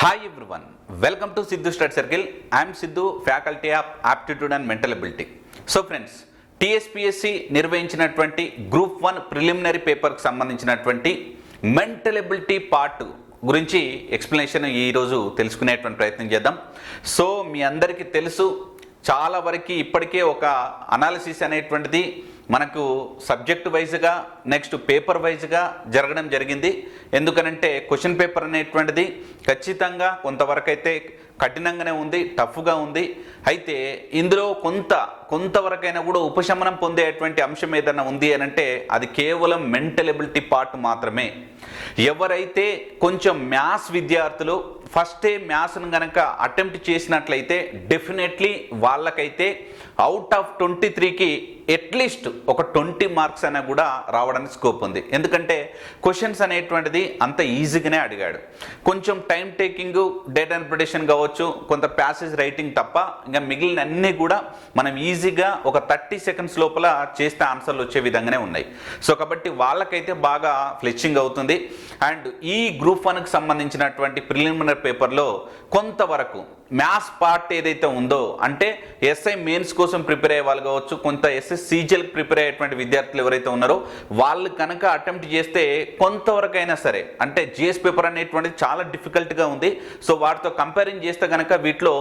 Hi everyone, welcome to Sidhu Study Circle. I am Sidhu, Faculty of Aptitude and Mental Ability. So friends, TSPSC నిర్వహించినటువంటి group 1 preliminary పేపర్కి సంబంధించినటువంటి mental ability part గురించి explanation ఈరోజు తెలుసుకునేటువంటి ప్రయత్నం చేద్దాం. So మీ అందరికీ తెలుసు, చాలా వరకు ఇప్పటికే ఒక అనాలిసిస్ అనేటువంటిది మనకు సబ్జెక్ట్ వైజ్గా నెక్స్ట్ పేపర్ వైజ్గా జరగడం జరిగింది. ఎందుకనంటే క్వశ్చన్ పేపర్ అనేటువంటిది ఖచ్చితంగా కొంతవరకు అయితే కఠినంగానే ఉంది, టఫ్గా ఉంది. అయితే ఇందులో కొంతవరకైనా కూడా ఉపశమనం పొందేటువంటి అంశం ఏదైనా ఉంది అని అంటే అది కేవలం మెంటల్ ఎబిలిటీ పార్ట్ మాత్రమే. ఎవరైతే కొంచెం మ్యాథ్స్ విద్యార్థులు ఫస్టే మ్యాథ్స్ను కనుక అటెంప్ట్ చేసినట్లయితే డెఫినెట్లీ వాళ్ళకైతే అవుట్ ఆఫ్ 23కి అట్లీస్ట్ ఒక 20 మార్క్స్ అయినా కూడా రావడానికి స్కోప్ ఉంది. ఎందుకంటే క్వశ్చన్స్ అనేటువంటిది అంత ఈజీగానే అడిగాడు. కొంచెం టైం టేకింగ్, డేటా ఇంటర్ప్రిటేషన్ కావచ్చు, కొంత ప్యాసేజ్ రైటింగ్ తప్ప ఇంకా మిగిలిన అన్నీ కూడా మనం ఈజీగా ఒక 30 సెకండ్స్ లోపల చేస్తే ఆన్సర్లు వచ్చే విధంగానే ఉన్నాయి. సో కాబట్టి వాళ్ళకైతే బాగా ఫ్లెచింగ్ అవుతుంది. అండ్ ఈ గ్రూప్ 1కి సంబంధించినటువంటి ప్రిలిమినరీ పేపర్లో కొంతవరకు మ్యాథ్స్ పార్ట్ ఏదైతే ఉందో, అంటే ఎస్ఐ మెయిన్స్ కోసం ప్రిపేర్ అయ్యే వాళ్ళు కావచ్చు, కొంత ఎస్ఐ సీజీఎల్కి ప్రిపేర్ అయ్యేటువంటి విద్యార్థులు ఎవరైతే ఉన్నారో వాళ్ళు కనుక అటెంప్ట్ చేస్తే కొంతవరకు అయినా సరే, అంటే జిఎస్ పేపర్ అనేటువంటిది చాలా డిఫికల్ట్గా ఉంది. సో వాటితో కంపేరింగ్ చేస్తే కనుక వీటిలో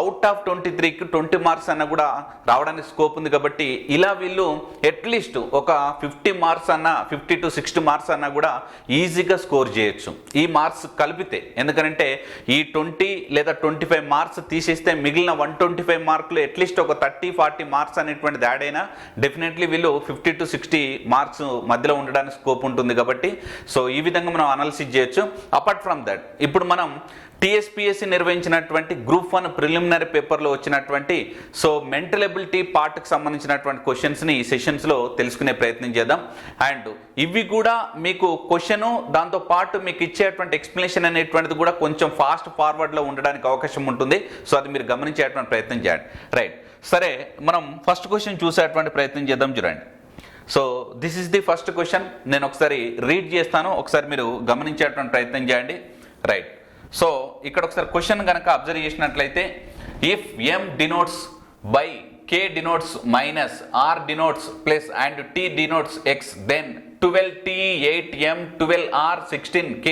అవుట్ ఆఫ్ 23కి 20 మార్క్స్ అన్న కూడా రావడానికి స్కోప్ ఉంది. కాబట్టి ఇలా వీళ్ళు అట్లీస్ట్ ఒక 50 మార్క్స్ అన్న, 50 to 60 మార్క్స్ అన్న కూడా ఈజీగా స్కోర్ చేయొచ్చు ఈ మార్క్స్ కలిపితే. ఎందుకంటే ఈ 20 లేదా 25 మార్క్స్ తీసేస్తే మిగిలిన 125 మార్కులు అట్లీస్ట్ ఒక 30-40 మార్క్స్ అనేటువంటిది యాడ్ అయినా డెఫినెట్లీ వీళ్ళు 50 to 60 మార్క్స్ మధ్యలో ఉండడానికి స్కోప్ ఉంటుంది. కాబట్టి సో ఈ విధంగా మనం అనాలిసిస్ చేయొచ్చు. అపార్ట్ ఫ్రమ్ దట్, ఇప్పుడు మనం టీఎస్పీఎస్సీ నిర్వహించినటువంటి గ్రూప్ 1 ప్రిలిమినరీ పేపర్లో వచ్చినటువంటి సో మెంటల్ ఎబిలిటీ పార్ట్కి సంబంధించినటువంటి క్వశ్చన్స్ని ఈ సెషన్స్లో తెలుసుకునే ప్రయత్నం చేద్దాం. అండ్ ఇవి కూడా మీకు క్వశ్చను దాంతో పాటు మీకు ఇచ్చేటువంటి ఎక్స్ప్లెనేషన్ అనేటువంటిది కూడా కొంచెం ఫాస్ట్ ఫార్వర్డ్లో ఉండడానికి అవకాశం ఉంటుంది. సో అది మీరు గమనించేటువంటి ప్రయత్నం చేయండి. రైట్, సరే మనం ఫస్ట్ క్వశ్చన్ చూసేటువంటి ప్రయత్నం చేద్దాం. చూడండి, so this is the first question. నేను ఒకసారి రీడ్ చేస్తాను, ఒకసారి మీరు గమనించేటువంటి ప్రయత్నం చేయండి. రైట్, సో ఇక్కడ ఒకసారి క్వశ్చన్ కనుక అబ్జర్వ్ చేసినట్లయితే, if M denotes by k denotes minus, r denotes plus and t denotes x, then 12t 8m 12r 16k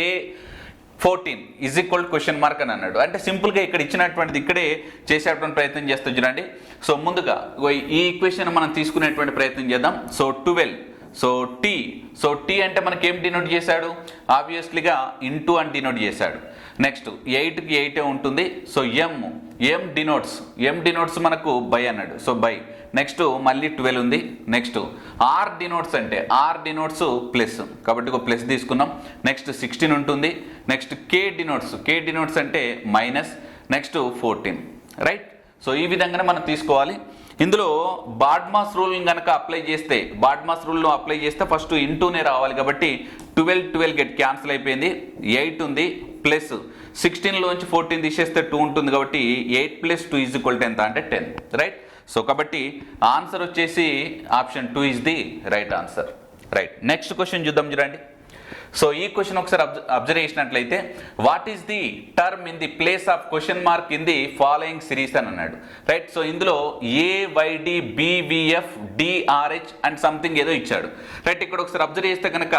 14 is equal to question mark అని అన్నాడు. అంటే సింపుల్గా ఇక్కడ ఇచ్చినటువంటిది ఇక్కడే చేసేటువంటి ప్రయత్నం చేస్తూ చూడండి. సో ముందుగా ఈ ఈక్వేషన్ మనం తీసుకునేటువంటి ప్రయత్నం చేద్దాం. సో 12, సో టీ అంటే మనకి ఏం డినోట్ చేశాడు, ఆబ్వియస్లీగా ఇంటూ అని డినోట్ చేశాడు. నెక్స్ట్ 8కి 8 ఉంటుంది. సో ఎం డినోట్స్ మనకు బై అన్నాడు. సో బై, నెక్స్ట్ మళ్ళీ 12 ఉంది. నెక్స్ట్ ఆర్ డినోట్స్ అంటే ఆర్ డినోట్స్ ప్లస్, కాబట్టి ఒక ప్లస్ తీసుకున్నాం. నెక్స్ట్ 16 ఉంటుంది. నెక్స్ట్ కే డినోట్స్ అంటే మైనస్, నెక్స్ట్ 14. రైట్, సో ఈ విధంగానే మనం తీసుకోవాలి. ఇందులో బాడ్మాస్ రూల్ కనుక అప్లై చేస్తే ఫస్ట్ ఇంటూనే రావాలి. కాబట్టి 12 గెట్ క్యాన్సిల్ అయిపోయింది. 8 ఉంది ప్లస్ 16లోంచి 14 తీసేస్తే 2 ఉంటుంది. కాబట్టి 8 + 2 ఈజ్ ఈక్వల్ టు ఎంత అంటే 10. రైట్, సో కాబట్టి ఆన్సర్ వచ్చేసి option 2 is the right answer. Right, next question చూద్దాం. చూడండి, సో ఈ క్వశ్చన్ ఒకసారి అబ్జర్వ్ చేసినట్లయితే, what is the term in the place of question mark in the following series అని అన్నాడు. రైట్, సో ఇందులో AYD BVF DRH and something ఏదో ఇచ్చాడు. రైట్, ఇక్కడ ఒకసారి అబ్జర్వ్ చేస్తే కనుక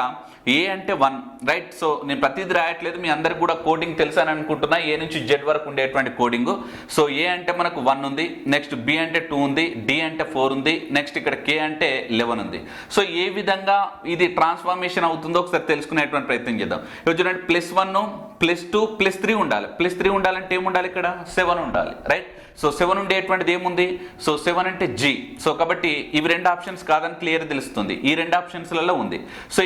ఏ అంటే 1. రైట్, సో నేను ప్రతిదీ రాయట్లేదు, మీ అందరికి కూడా కోడింగ్ తెలుసు అని అనుకుంటున్నా, ఏ నుంచి జెడ్ వరకు ఉండేటువంటి కోడింగ్. సో ఏ అంటే మనకు 1 ఉంది, నెక్స్ట్ బి అంటే 2 ఉంది, డి అంటే 4 ఉంది, నెక్స్ట్ ఇక్కడ కే అంటే 11 ఉంది. సో ఏ విధంగా ఇది ట్రాన్స్ఫార్మేషన్ అవుతుందో ఒకసారి తెలుసుకునేటువంటి ప్రయత్నం చేద్దాం. ఇప్పుడు చూడండి, +1 +2 +3 ఉండాలి. +3 ఉండాలంటే ఏముండాలి, ఇక్కడ 7 ఉండాలి. రైట్, సో 7 ఉండేటువంటిది ఏముంది, సో 7 అంటే జీ. సో కాబట్టి ఇవి 2 ఆప్షన్స్ కాదని క్లియర్ తెలుస్తుంది. ఈ 2 ఆప్షన్స్లలో ఉంది. సో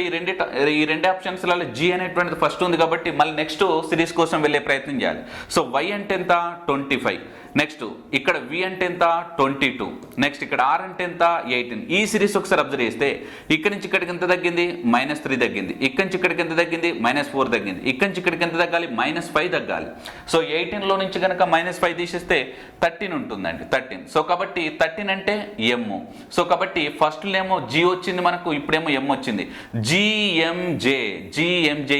ఈ రెండు ఆప్షన్స్లలో జీ అనేటువంటిది ఫస్ట్ ఉంది. కాబట్టి మళ్ళీ నెక్స్ట్ సిరీస్ కోసం వెళ్ళే ప్రయత్నం చేయాలి. సో వై అంటే ఎంత, 25. నెక్స్ట్ ఇక్కడ వి అంటే ఎంత, 22. నెక్స్ట్ ఇక్కడ ఆర్ అంటే ఎంత, 18. ఈ సిరీస్ ఒకసారి అబ్జర్వ్ చేస్తే ఇక్కడ నుంచి ఇక్కడికి ఎంత తగ్గింది, -3 తగ్గింది. ఇక్కడ నుంచి ఇక్కడికి ఎంత తగ్గింది, -4 తగ్గింది. ఇక్కడ నుంచి ఇక్కడికి ఎంత తగ్గాలి, -5 తగ్గాలి. సో 18లో నుంచి కనుక -5 తీసేస్తే 13 ఉంటుందండి, 13. సో కాబట్టి 13 అంటే ఎమ్. సో కాబట్టి ఫస్ట్లో ఏమో జీ వచ్చింది మనకు, ఇప్పుడేమో ఎమ్ వచ్చింది. GMJ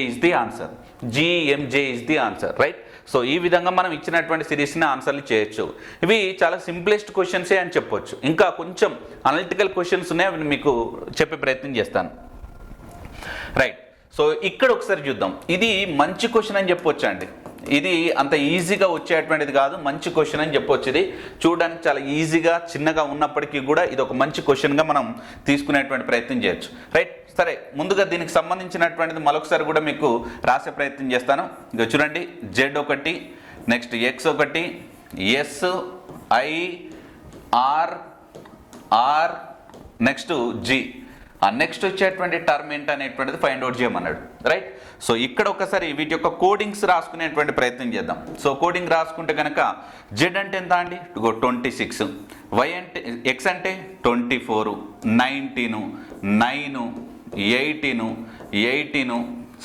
is the answer. GMJ is the answer, right. So ఈ విధంగా మనం ఇచ్చినటువంటి సిరీస్ని ఆన్సర్లు చేయొచ్చు. ఇవి చాలా సింప్లెస్ట్ క్వశ్చన్సే అని చెప్పొచ్చు. ఇంకా కొంచెం అనలిటికల్ క్వశ్చన్స్ ఉన్నాయి, అవి మీకు చెప్పే ప్రయత్నం చేస్తాను, రైట్. సో ఇక్కడ ఒకసారి చూద్దాం. ఇది మంచి క్వశ్చన్ అని చెప్పొచ్చు అండి. ఇది అంత ఈజీగా వచ్చేటువంటిది కాదు, మంచి క్వశ్చన్ అని చెప్పొచ్చు. ఇది చూడడానికి చాలా ఈజీగా చిన్నగా ఉన్నప్పటికీ కూడా ఇది ఒక మంచి క్వశ్చన్గా మనం తీసుకునేటువంటి ప్రయత్నం చేయొచ్చు, రైట్. సరే, ముందుగా దీనికి సంబంధించినటువంటిది మరొకసారి కూడా మీకు రాసే ప్రయత్నం చేస్తాను. ఇక చూడండి, జెడ్ ఒకటి, నెక్స్ట్ ఎక్స్ ఒకటి, S I R R, next G. ఆ నెక్స్ట్ వచ్చేటువంటి టర్మ్ ఏంటనేటువంటిది ఫైండ్ అవుట్ చేయమన్నాడు, రైట్. సో ఇక్కడ ఒకసారి వీటి యొక్క కోడింగ్స్ రాసుకునేటువంటి ప్రయత్నం చేద్దాం. సో కోడింగ్ రాసుకుంటే కనుక జెడ్ అంటే ఎంత అండి, 26, వై అంటే ఎక్స్ అంటే 24, 19, 9, 18,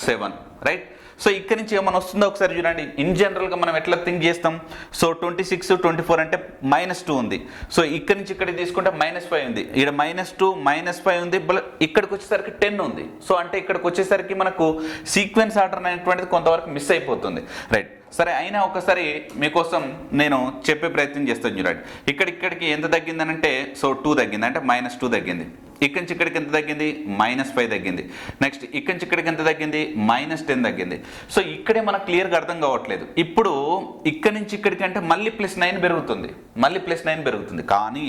7, రైట్. సో ఇక్కడ నుంచి ఏమైనా వస్తుందో ఒకసారి చూడండి. ఇన్ జనరల్గా మనం ఎట్లా థింక్ చేస్తాం? సో 26, 24 అంటే -2 ఉంది. సో ఇక్కడ నుంచి ఇక్కడికి తీసుకుంటే -5 ఉంది, ఇక్కడ -2, -5 ఉంది, ఇక్కడికి వచ్చేసరికి 10 ఉంది. సో అంటే ఇక్కడికి వచ్చేసరికి మనకు సీక్వెన్స్ ఆర్డర్ అనేటువంటిది కొంతవరకు మిస్ అయిపోతుంది, రైట్. సరే, అయినా ఒకసారి మీకోసం నేను చెప్పే ప్రయత్నం చేస్తాను చూడండి. ఇక్కడికి ఎంత తగ్గిందనంటే, సో 2 తగ్గింది, అంటే -2 తగ్గింది. ఇక్కడి నుంచి ఇక్కడికి ఎంత తగ్గింది, -5 తగ్గింది. నెక్స్ట్ ఇక్కడి నుంచి ఇక్కడికి ఎంత తగ్గింది, -10 తగ్గింది. సో ఇక్కడే మనకు క్లియర్గా అర్థం కావట్లేదు. ఇప్పుడు ఇక్కడి నుంచి ఇక్కడికి అంటే మళ్ళీ +9 పెరుగుతుంది, మళ్ళీ +9 పెరుగుతుంది. కానీ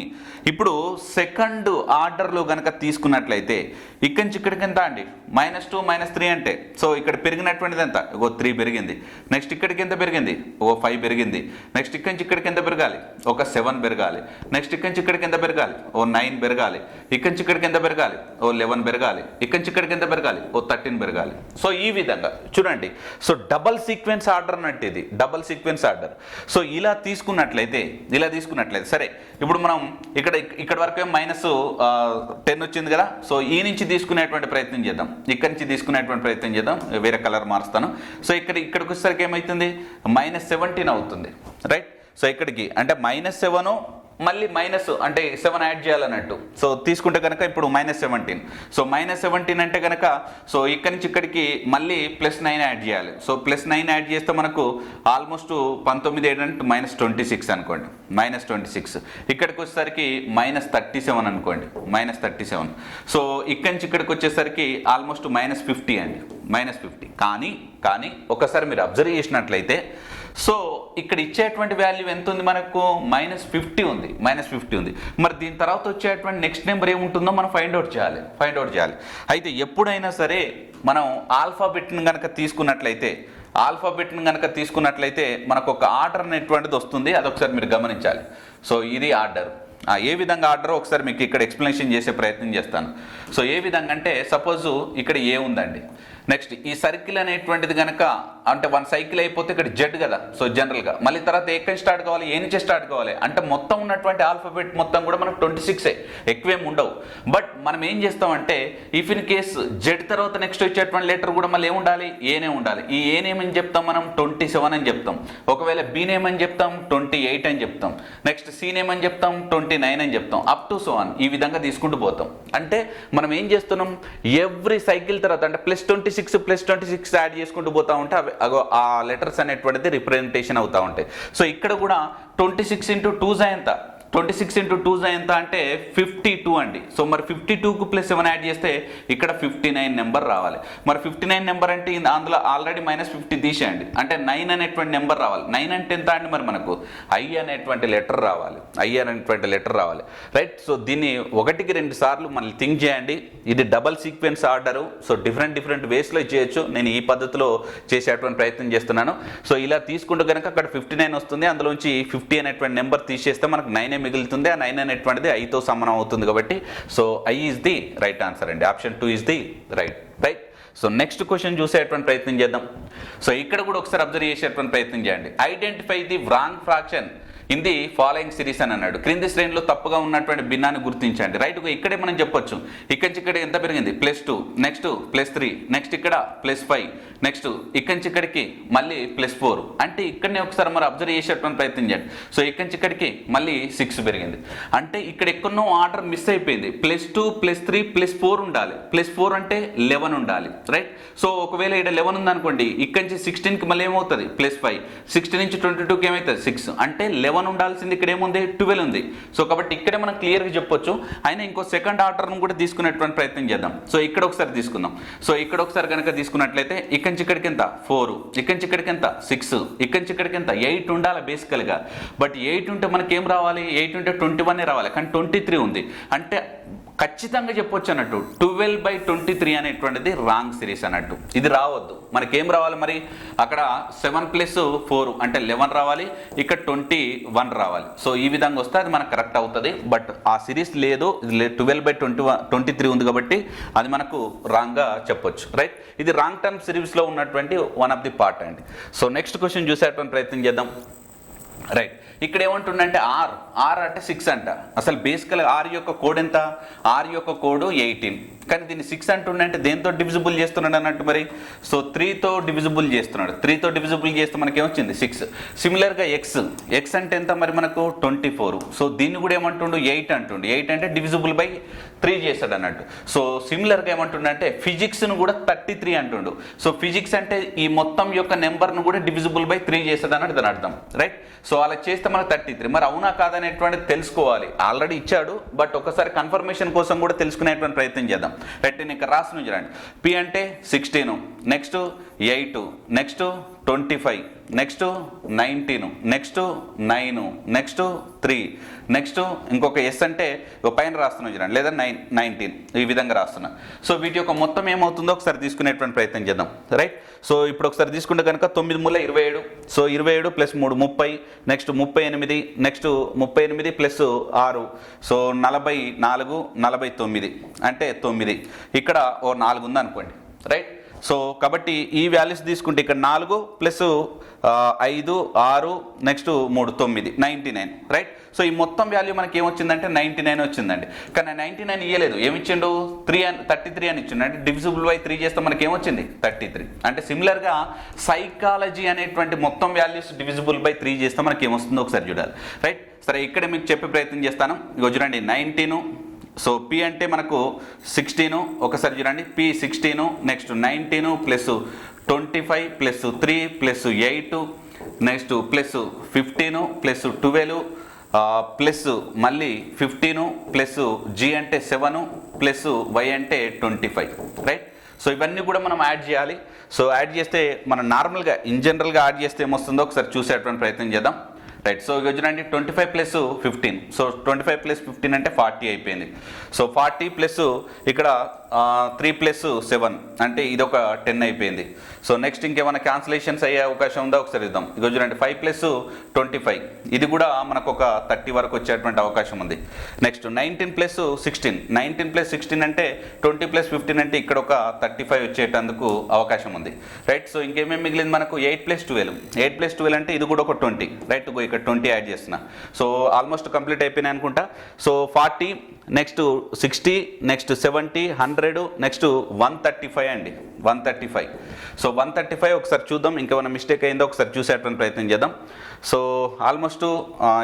ఇప్పుడు సెకండ్ ఆర్డర్లో కనుక తీసుకున్నట్లయితే ఇక్కడి నుంచి ఇక్కడికి ఎంత అండి, -2, -3 అంటే సో ఇక్కడ పెరిగినటువంటిది ఎంత, 3 పెరిగింది. నెక్స్ట్ ఇక్కడికి ఎంత పెరిగింది, 5 పెరిగింది. నెక్స్ట్ ఇక్కడి నుంచి ఇక్కడికి ఎంత పెరగాలి, 7 పెరగాలి. నెక్స్ట్ ఇక్కడి నుంచి ఇక్కడికి ఎంత పెరగాలి, 9 పెరగాలి. ఇక్కడి నుంచి ఇక్కడికి ఎంత పెరగాలి, 11 పెరగాలి. ఇక్కడి నుంచి ఇక్కడికి ఎంత పెరగాలి, 13 పెరగాలి. సో ఈ విధంగా చూడండి. సో డబల్ సీక్వెన్స్ ఆర్డర్ అన్నట్టు ఇది, డబల్ సీక్వెన్స్ ఆర్డర్. సో ఇలా తీసుకున్నట్లయితే సరే, ఇప్పుడు మనం ఇక్కడ వరకు -10 వచ్చింది కదా. సో ఈ నుంచి తీసుకునేటువంటి ప్రయత్నం చేద్దాం, ఇక్కడి నుంచి తీసుకునేటువంటి ప్రయత్నం చేద్దాం. వేరే కలర్ మారుస్తాను. సో ఇక్కడికి వచ్చేసరికి ఏమవుతుంది, -17 అవుతుంది, రైట్. సో ఇక్కడికి అంటే -7 మళ్ళీ అంటే 7 యాడ్ చేయాలన్నట్టు. సో తీసుకుంటే కనుక ఇప్పుడు -17. సో -17 అంటే కనుక సో ఇక్కడి నుంచి ఇక్కడికి మళ్ళీ +9 యాడ్ చేయాలి. సో +9 యాడ్ చేస్తే మనకు ఆల్మోస్ట్ 19 అంటే -26 అనుకోండి, -26. ఇక్కడికి వచ్చేసరికి -37 అనుకోండి, -37. సో ఇక్కడి నుంచి ఇక్కడికి వచ్చేసరికి ఆల్మోస్ట్ -50 అండి, -50. కానీ ఒకసారి మీరు అబ్జర్వ్ చేసినట్లయితే సో ఇక్కడ ఇచ్చేటువంటి వాల్యూ ఎంత ఉంది, మనకు -50 ఉంది, -50 ఉంది. మరి దీని తర్వాత వచ్చేటువంటి నెక్స్ట్ నెంబర్ ఏముంటుందో మనం ఫైండ్ అవుట్ చేయాలి. అయితే ఎప్పుడైనా సరే మనం ఆల్ఫాబెట్ని కనుక తీసుకున్నట్లయితే మనకు ఒక ఆర్డర్ అనేటువంటిది వస్తుంది. అదొకసారి మీరు గమనించాలి. సో ఇది ఆర్డర్. ఏ విధంగా ఆర్డర్ ఒకసారి మీకు ఇక్కడ ఎక్స్ప్లెనేషన్ చేసే ప్రయత్నం చేస్తాను. సో ఏ విధంగా అంటే సపోజు ఇక్కడ ఏ ఉందండి, నెక్స్ట్ ఈ సర్కిల్ అనేటువంటిది కనుక అంటే 1 సైకిల్ అయిపోతే ఇక్కడ జెడ్ కదా. సో జనరల్గా మళ్ళీ తర్వాత ఎక్కడి స్టార్ట్ కావాలి, ఏ నుంచి స్టార్ట్ కావాలి అంటే మొత్తం ఉన్నటువంటి ఆల్ఫాబెట్ మొత్తం కూడా మనకు 26 ఎక్కువేం ఉండవు. బట్ మనం ఏం చేస్తామంటే ఇఫ్ ఇన్ కేస్ జెడ్ తర్వాత నెక్స్ట్ వచ్చేటువంటి లెటర్ కూడా మళ్ళీ ఏముండాలి, ఏనే ఉండాలి. ఈ ఏ నేమ్ అని చెప్తాం మనం 27 అని చెప్తాం. ఒకవేళ బి నేమ్ అని చెప్తాం 28 అని చెప్తాం. నెక్స్ట్ సి నేమ్ అని చెప్తాం 29 అని చెప్తాం, అప్ టు సో ఆన్. ఈ విధంగా తీసుకుంటూ పోతాం. అంటే మనం ఏం చేస్తున్నాం, ఎవ్రీ సైకిల్ తర్వాత అంటే +26 యాడ్ చేసుకుంటూ పోతా ఉంటే ఆ లెటర్స్ అనేటువంటిది రిప్రజెంటేషన్ అవుతూ ఉంటాయి. సో ఇక్కడ కూడా 26 × 2 ఎంత, 26 × 2 ఎంత అంటే 52 అండి. సో మరి 52కు +7 యాడ్ చేస్తే ఇక్కడ 59 నెంబర్ రావాలి. మరి 59 నెంబర్ అంటే అందులో ఆల్రెడీ -50 తీసేయండి, అంటే 9 అనేటువంటి నెంబర్ రావాలి. 9 అంటే ఎంత అండి, మరి మనకు ఐ అనేటువంటి లెటర్ రావాలి, రైట్. సో దీన్ని 1కి 2 సార్లు మళ్ళీ థింక్ చేయండి. ఇది double sequence order. So different వేస్లో చేయొచ్చు. నేను ఈ పద్ధతిలో చేసేటువంటి ప్రయత్నం చేస్తున్నాను. సో ఇలా తీసుకుంటే కనుక అక్కడ 59 వస్తుంది, అందులోంచి 50 అనేటువంటి నెంబర్ తీసేస్తే మనకు 9 మిగులుతుంది. ఆ 9 అనేటువంటిది ఐతో సమానం అవుతుంది కాబట్టి so I is the right answer అండి. Option 2 is the right. So next question చూసేటువంటి ప్రయత్నం చేద్దాం. సో ఇక్కడ కూడా ఒకసారి అబ్జర్వ్ చేసేటువంటి ప్రయత్నం చేయండి. Identify the wrong fraction in the following series అని అన్నాడు. క్రింది శ్రేణిలో తప్పుగా ఉన్నటువంటి భిన్నాన్ని గుర్తించండి. రైట్, ఇక్కడే మనం చెప్పొచ్చు ఇక్కడి నుంచి ఇక్కడ ఎంత పెరిగింది +2, నెక్స్ట్ +3, నెక్స్ట్ ఇక్కడ +5, నెక్స్ట్ ఇక్కడి నుంచి ఇక్కడికి మళ్ళీ +4. అంటే ఇక్కడనే ఒకసారి మరి అబ్జర్వ్ చేసేటువంటి ప్రయత్నం చేయండి. సో ఇక్కడి నుంచి ఇక్కడికి మళ్ళీ 6 పెరిగింది. అంటే ఇక్కడ ఎక్కడనో ఆర్డర్ మిస్ అయిపోయింది. +2, +3, +4 ఉండాలి. +4 అంటే 11 ఉండాలి. రైట్, సో ఒకవేళ ఇక్కడ 11 ఉందనుకోండి, ఇక్కడి నుంచి 16కి మళ్ళీ ఏమవుతుంది +5, 16 నుంచి 22కి ఏమవుతుంది 6. అంటే 11 ఉండాల్సింది ఇక్కడ ఏముంది 12 ఉంది. సో కాబట్టి ఇక్కడే మనం క్లియర్గా చెప్పొచ్చు. అయినా ఇంకో సెకండ్ ఆర్డర్ను కూడా తీసుకునేటువంటి ప్రయత్నం చేద్దాం. సో ఇక్కడ ఒకసారి తీసుకుందాం. సో ఇక్కడ ఒకసారి కనుక తీసుకున్నట్లయితే ఇక్కడి నుంచి ఇక్కడికి ఎంత 4, ఇక్కడి నుంచి ఇక్కడికి ఎంత 6, ఇక్కడి నుంచి ఇక్కడికి ఎంత 8 ఉండాలి బేసికల్గా. బట్ 8 ఉంటే మనకి ఏం రావాలి, 8 ఉంటే 21 రావాలి, కానీ 23 ఉంది. అంటే ఖచ్చితంగా చెప్పొచ్చు అన్నట్టు 12/23 అనేటువంటిది రాంగ్ సిరీస్ అన్నట్టు. ఇది రావద్దు. మనకేం రావాలి మరి, అక్కడ 7 + 4 అంటే 11 రావాలి, ఇక్కడ 21 రావాలి. సో ఈ విధంగా వస్తే అది మనకు కరెక్ట్ అవుతుంది. బట్ ఆ సిరీస్ లేదు, 12/23 ఉంది కాబట్టి అది మనకు రాంగ్గా చెప్పొచ్చు. రైట్, ఇది రాంగ్ టర్మ్ సిరీస్లో ఉన్నటువంటి వన్ ఆఫ్ ది పార్ట్ అండి. సో నెక్స్ట్ క్వశ్చన్ చూసేటువంటి ప్రయత్నం చేద్దాం. రైట్, ఇక్కడ ఏమంటుండంటే ఆర్ అంటే 6 అంట. అసలు బేసికల్ ఆర్ యొక్క కోడ్ ఎంత, ఆర్ యొక్క కోడ్ 18, కానీ దీన్ని 6 అంటుండంటే దేంతో డివిజిబుల్ చేస్తున్నాడు అన్నట్టు మరి. సో 3తో డివిజిబుల్ చేస్తున్నాడు. 3తో డివిజిబుల్ చేస్తే మనకి ఏమొచ్చింది 6. సిమిలర్గా ఎక్స్ అంటే ఎంత మరి మనకు 24. సో దీన్ని కూడా ఏమంటుండు 8 అంటుండు. 8 అంటే డివిజిబుల్/3 చేస్తాడు అన్నట్టు. సో సిమిలర్గా ఏమంటుండంటే ఫిజిక్స్ను కూడా 33 అంటుండు. సో ఫిజిక్స్ అంటే ఈ మొత్తం యొక్క నెంబర్ను కూడా డివిజిబుల్/3 చేస్తాడు అన్నట్టు దాని అర్థం. రైట్, సో అలా చేస్తే మనకు 33. మరి అవునా కాదనేటువంటిది తెలుసుకోవాలి. ఆల్రెడీ ఇచ్చాడు, బట్ ఒకసారి కన్ఫర్మేషన్ కోసం కూడా తెలుసుకునేటువంటి ప్రయత్నం చేద్దాం. రైట్, నేను ఇక్కడ రాసిన చూడండి. పి అంటే 16, next 8, next 25, next 19, next 9, next 3, next ఇంకొక ఎస్ అంటే పైన రాస్తున్నాం చూడండి, లేదా 19 ఈ విధంగా రాస్తున్నా. సో వీటి యొక్క మొత్తం ఏమవుతుందో ఒకసారి తీసుకునేటువంటి ప్రయత్నం చేద్దాం. రైట్, సో ఇప్పుడు ఒకసారి తీసుకుంటే కనుక 9 మూల 27. సో 27 + 3 30, నెక్స్ట్ 38, నెక్స్ట్ 38 + 6, సో 44, 49 అంటే 9. ఇక్కడ ఓ 4 ఉంది అనుకోండి. రైట్, సో కాబట్టి ఈ వాల్యూస్ తీసుకుంటే ఇక్కడ 4 + 5, 6, నెక్స్ట్ 3 9, 99. రైట్, సో ఈ మొత్తం వాల్యూ మనకి ఏమొచ్చిందంటే 99 వచ్చిందండి. కానీ 99 ఇవ్వలేదు, ఏమిచ్చిండు 33 అని ఇచ్చిండు. అంటే డివిజిబుల్/3 చేస్తే మనకి ఏమొచ్చింది 33. అంటే సిమిలర్గా సైకాలజీ అనేటువంటి మొత్తం వాల్యూస్ డివిజిబుల్/3 చేస్తే మనకి ఏమొస్తుందో ఒకసారి చూడాలి. రైట్, సరే ఇక్కడే మీకు చెప్పే ప్రయత్నం చేస్తాను. ఇగో చూడండి 19. సో పి అంటే మనకు 16, ఒకసారి చూడండి పి 16, నెక్స్ట్ 19 + 25 + 3 + 8, నెక్స్ట్ +15 + 12 ప్లస్ మళ్ళీ 15 ప్లస్ జీ అంటే 7 ప్లస్ వై అంటే 25. రైట్, సో ఇవన్నీ కూడా మనం యాడ్ చేయాలి. సో యాడ్ చేస్తే మనం నార్మల్గా ఇన్ జనరల్గా యాడ్ చేస్తే ఏమొస్తుందో ఒకసారి చూసేటువంటి ప్రయత్నం చేద్దాం. రైట్, సో ఇక చూడండి 25 + 15. సో 25 + 15 అంటే 40 అయిపోయింది. సో 40 ప్లస్ ఇక్కడ 3 + 7 అంటే ఇది ఒక 10 అయిపోయింది. సో నెక్స్ట్ ఇంకేమైనా క్యాన్సిలేషన్స్ అయ్యే అవకాశం ఉందా ఒకసారి ఇద్దాం. ఇక చూడండి 5 + 25 ఇది కూడా మనకు ఒక 30 వరకు వచ్చేటువంటి అవకాశం ఉంది. నెక్స్ట్ 19 + 16. 19 + 16 అంటే 20 + 15 అంటే ఇక్కడ ఒక 35 వచ్చేటందుకు అవకాశం ఉంది. రైట్, సో ఇంకేమేమి మిగిలింది మనకు 8 + 12. 8 + 12 అంటే ఇది కూడా ఒక 20. రైట్, ఇక్కడ 20 యాడ్ చేస్తున్నా. సో ఆల్మోస్ట్ కంప్లీట్ అయిపోయినాయి అనుకుంటా. సో 40, నెక్స్ట్ 60, నెక్స్ట్ 70, 100, నెక్స్ట్ 135 అండి. 135. సో 135 ఒకసారి చూద్దాం, ఇంకేమైనా మిస్టేక్ అయిందో ఒకసారి చూసేటువంటి ప్రయత్నం చేద్దాం. సో ఆల్మోస్ట్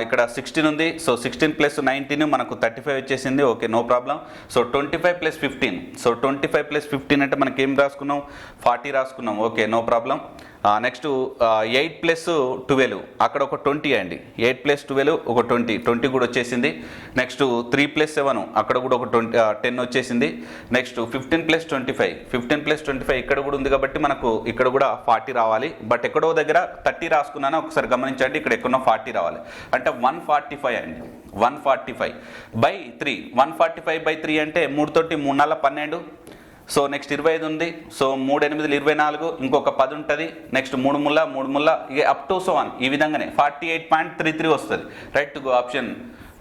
ఇక్కడ 16 ఉంది. సో 16 + 19 మనకు 35 వచ్చేసింది. Okay, no problem. So 25 + 15. So 25 + 15 అంటే మనకి ఏం రాసుకున్నాం 40 రాసుకున్నాం. Okay, no problem. నెక్స్ట్ 8 + 12 అక్కడ ఒక 20 అండి. 8 + 12 ఒక 20 కూడా వచ్చేసింది. నెక్స్ట్ 3 + 7 అక్కడ కూడా ఒక 10 వచ్చేసింది. నెక్స్ట్ 15 + 25. 15 + 25 ఇక్కడ కూడా ఉంది కాబట్టి మనకు ఇక్కడ కూడా 40 రావాలి. బట్ ఎక్కడో దగ్గర 30 రాసుకున్నాను, ఒకసారి గమనించండి. ఇక్కడ ఎక్కడో 40 రావాలి. అంటే 145 అండి. 145/3. 145/3 అంటే 3 తోటి 3 × 12. సో నెక్స్ట్ 25 ఉంది. సో 3 × 8 = 24, ఇంకొక 10 ఉంటుంది. నెక్స్ట్ 3 × 3 ఇక అప్ టు సో 1 ఈ విధంగానే 48.33 వస్తుంది. Right, option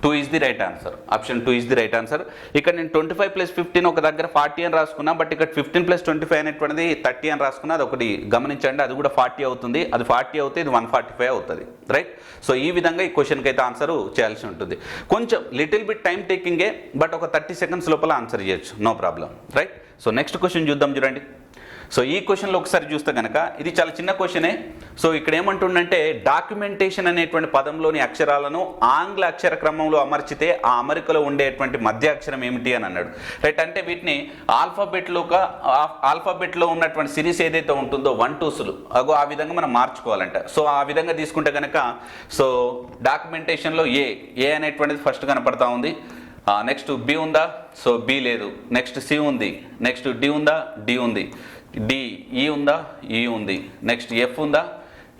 2 is the right answer. Option 2 is the right answer. ఇక్కడ నేను 25 + 15 ఒక దగ్గర 40 అని రాసుకున్నా, బట్ ఇక్కడ 15 + 25 అనేటువంటిది 30 అని రాసుకున్నా. అది ఒకటి గమనించండి, అది కూడా 40 అవుతుంది. అది 40 అవుతే ఇది 145 అవుతుంది, రైట్. సో ఈ విధంగా ఈ క్వశ్చన్కి అయితే ఆన్సర్ చేయాల్సి ఉంటుంది. కొంచెం లిటిల్ బిట్ టైం టేకింగే, బట్ ఒక 30 సెకండ్స్ లోపల ఆన్సర్ చేయొచ్చు, no problem, right. So next question చూద్దాం చూడండి. సో ఈ క్వశ్చన్లో ఒకసారి చూస్తే కనుక ఇది చాలా చిన్న క్వశ్చనే. సో ఇక్కడ ఏమంటుండంటే డాక్యుమెంటేషన్ అనేటువంటి పదంలోని అక్షరాలను ఆంగ్ల అక్షర క్రమంలో అమర్చితే ఆ అమరికలో ఉండేటువంటి మధ్య అక్షరం ఏమిటి అని అన్నాడు, రైట్. అంటే వీటిని ఆల్ఫాబెట్లో ఉన్నటువంటి సిరీస్ ఏదైతే ఉంటుందో 1 2 అగో ఆ విధంగా మనం మార్చుకోవాలంట. సో ఆ విధంగా తీసుకుంటే కనుక సో డాక్యుమెంటేషన్లో ఏ అనేటువంటిది ఫస్ట్ కనపడతా ఉంది. నెక్స్ట్ బి ఉందా, సో బి లేదు. నెక్స్ట్ సి ఉంది. నెక్స్ట్ డి ఉందా, డి ఉంది. డి, ఈ ఉందా, ఈ ఉంది. నెక్స్ట్ ఎఫ్ ఉందా,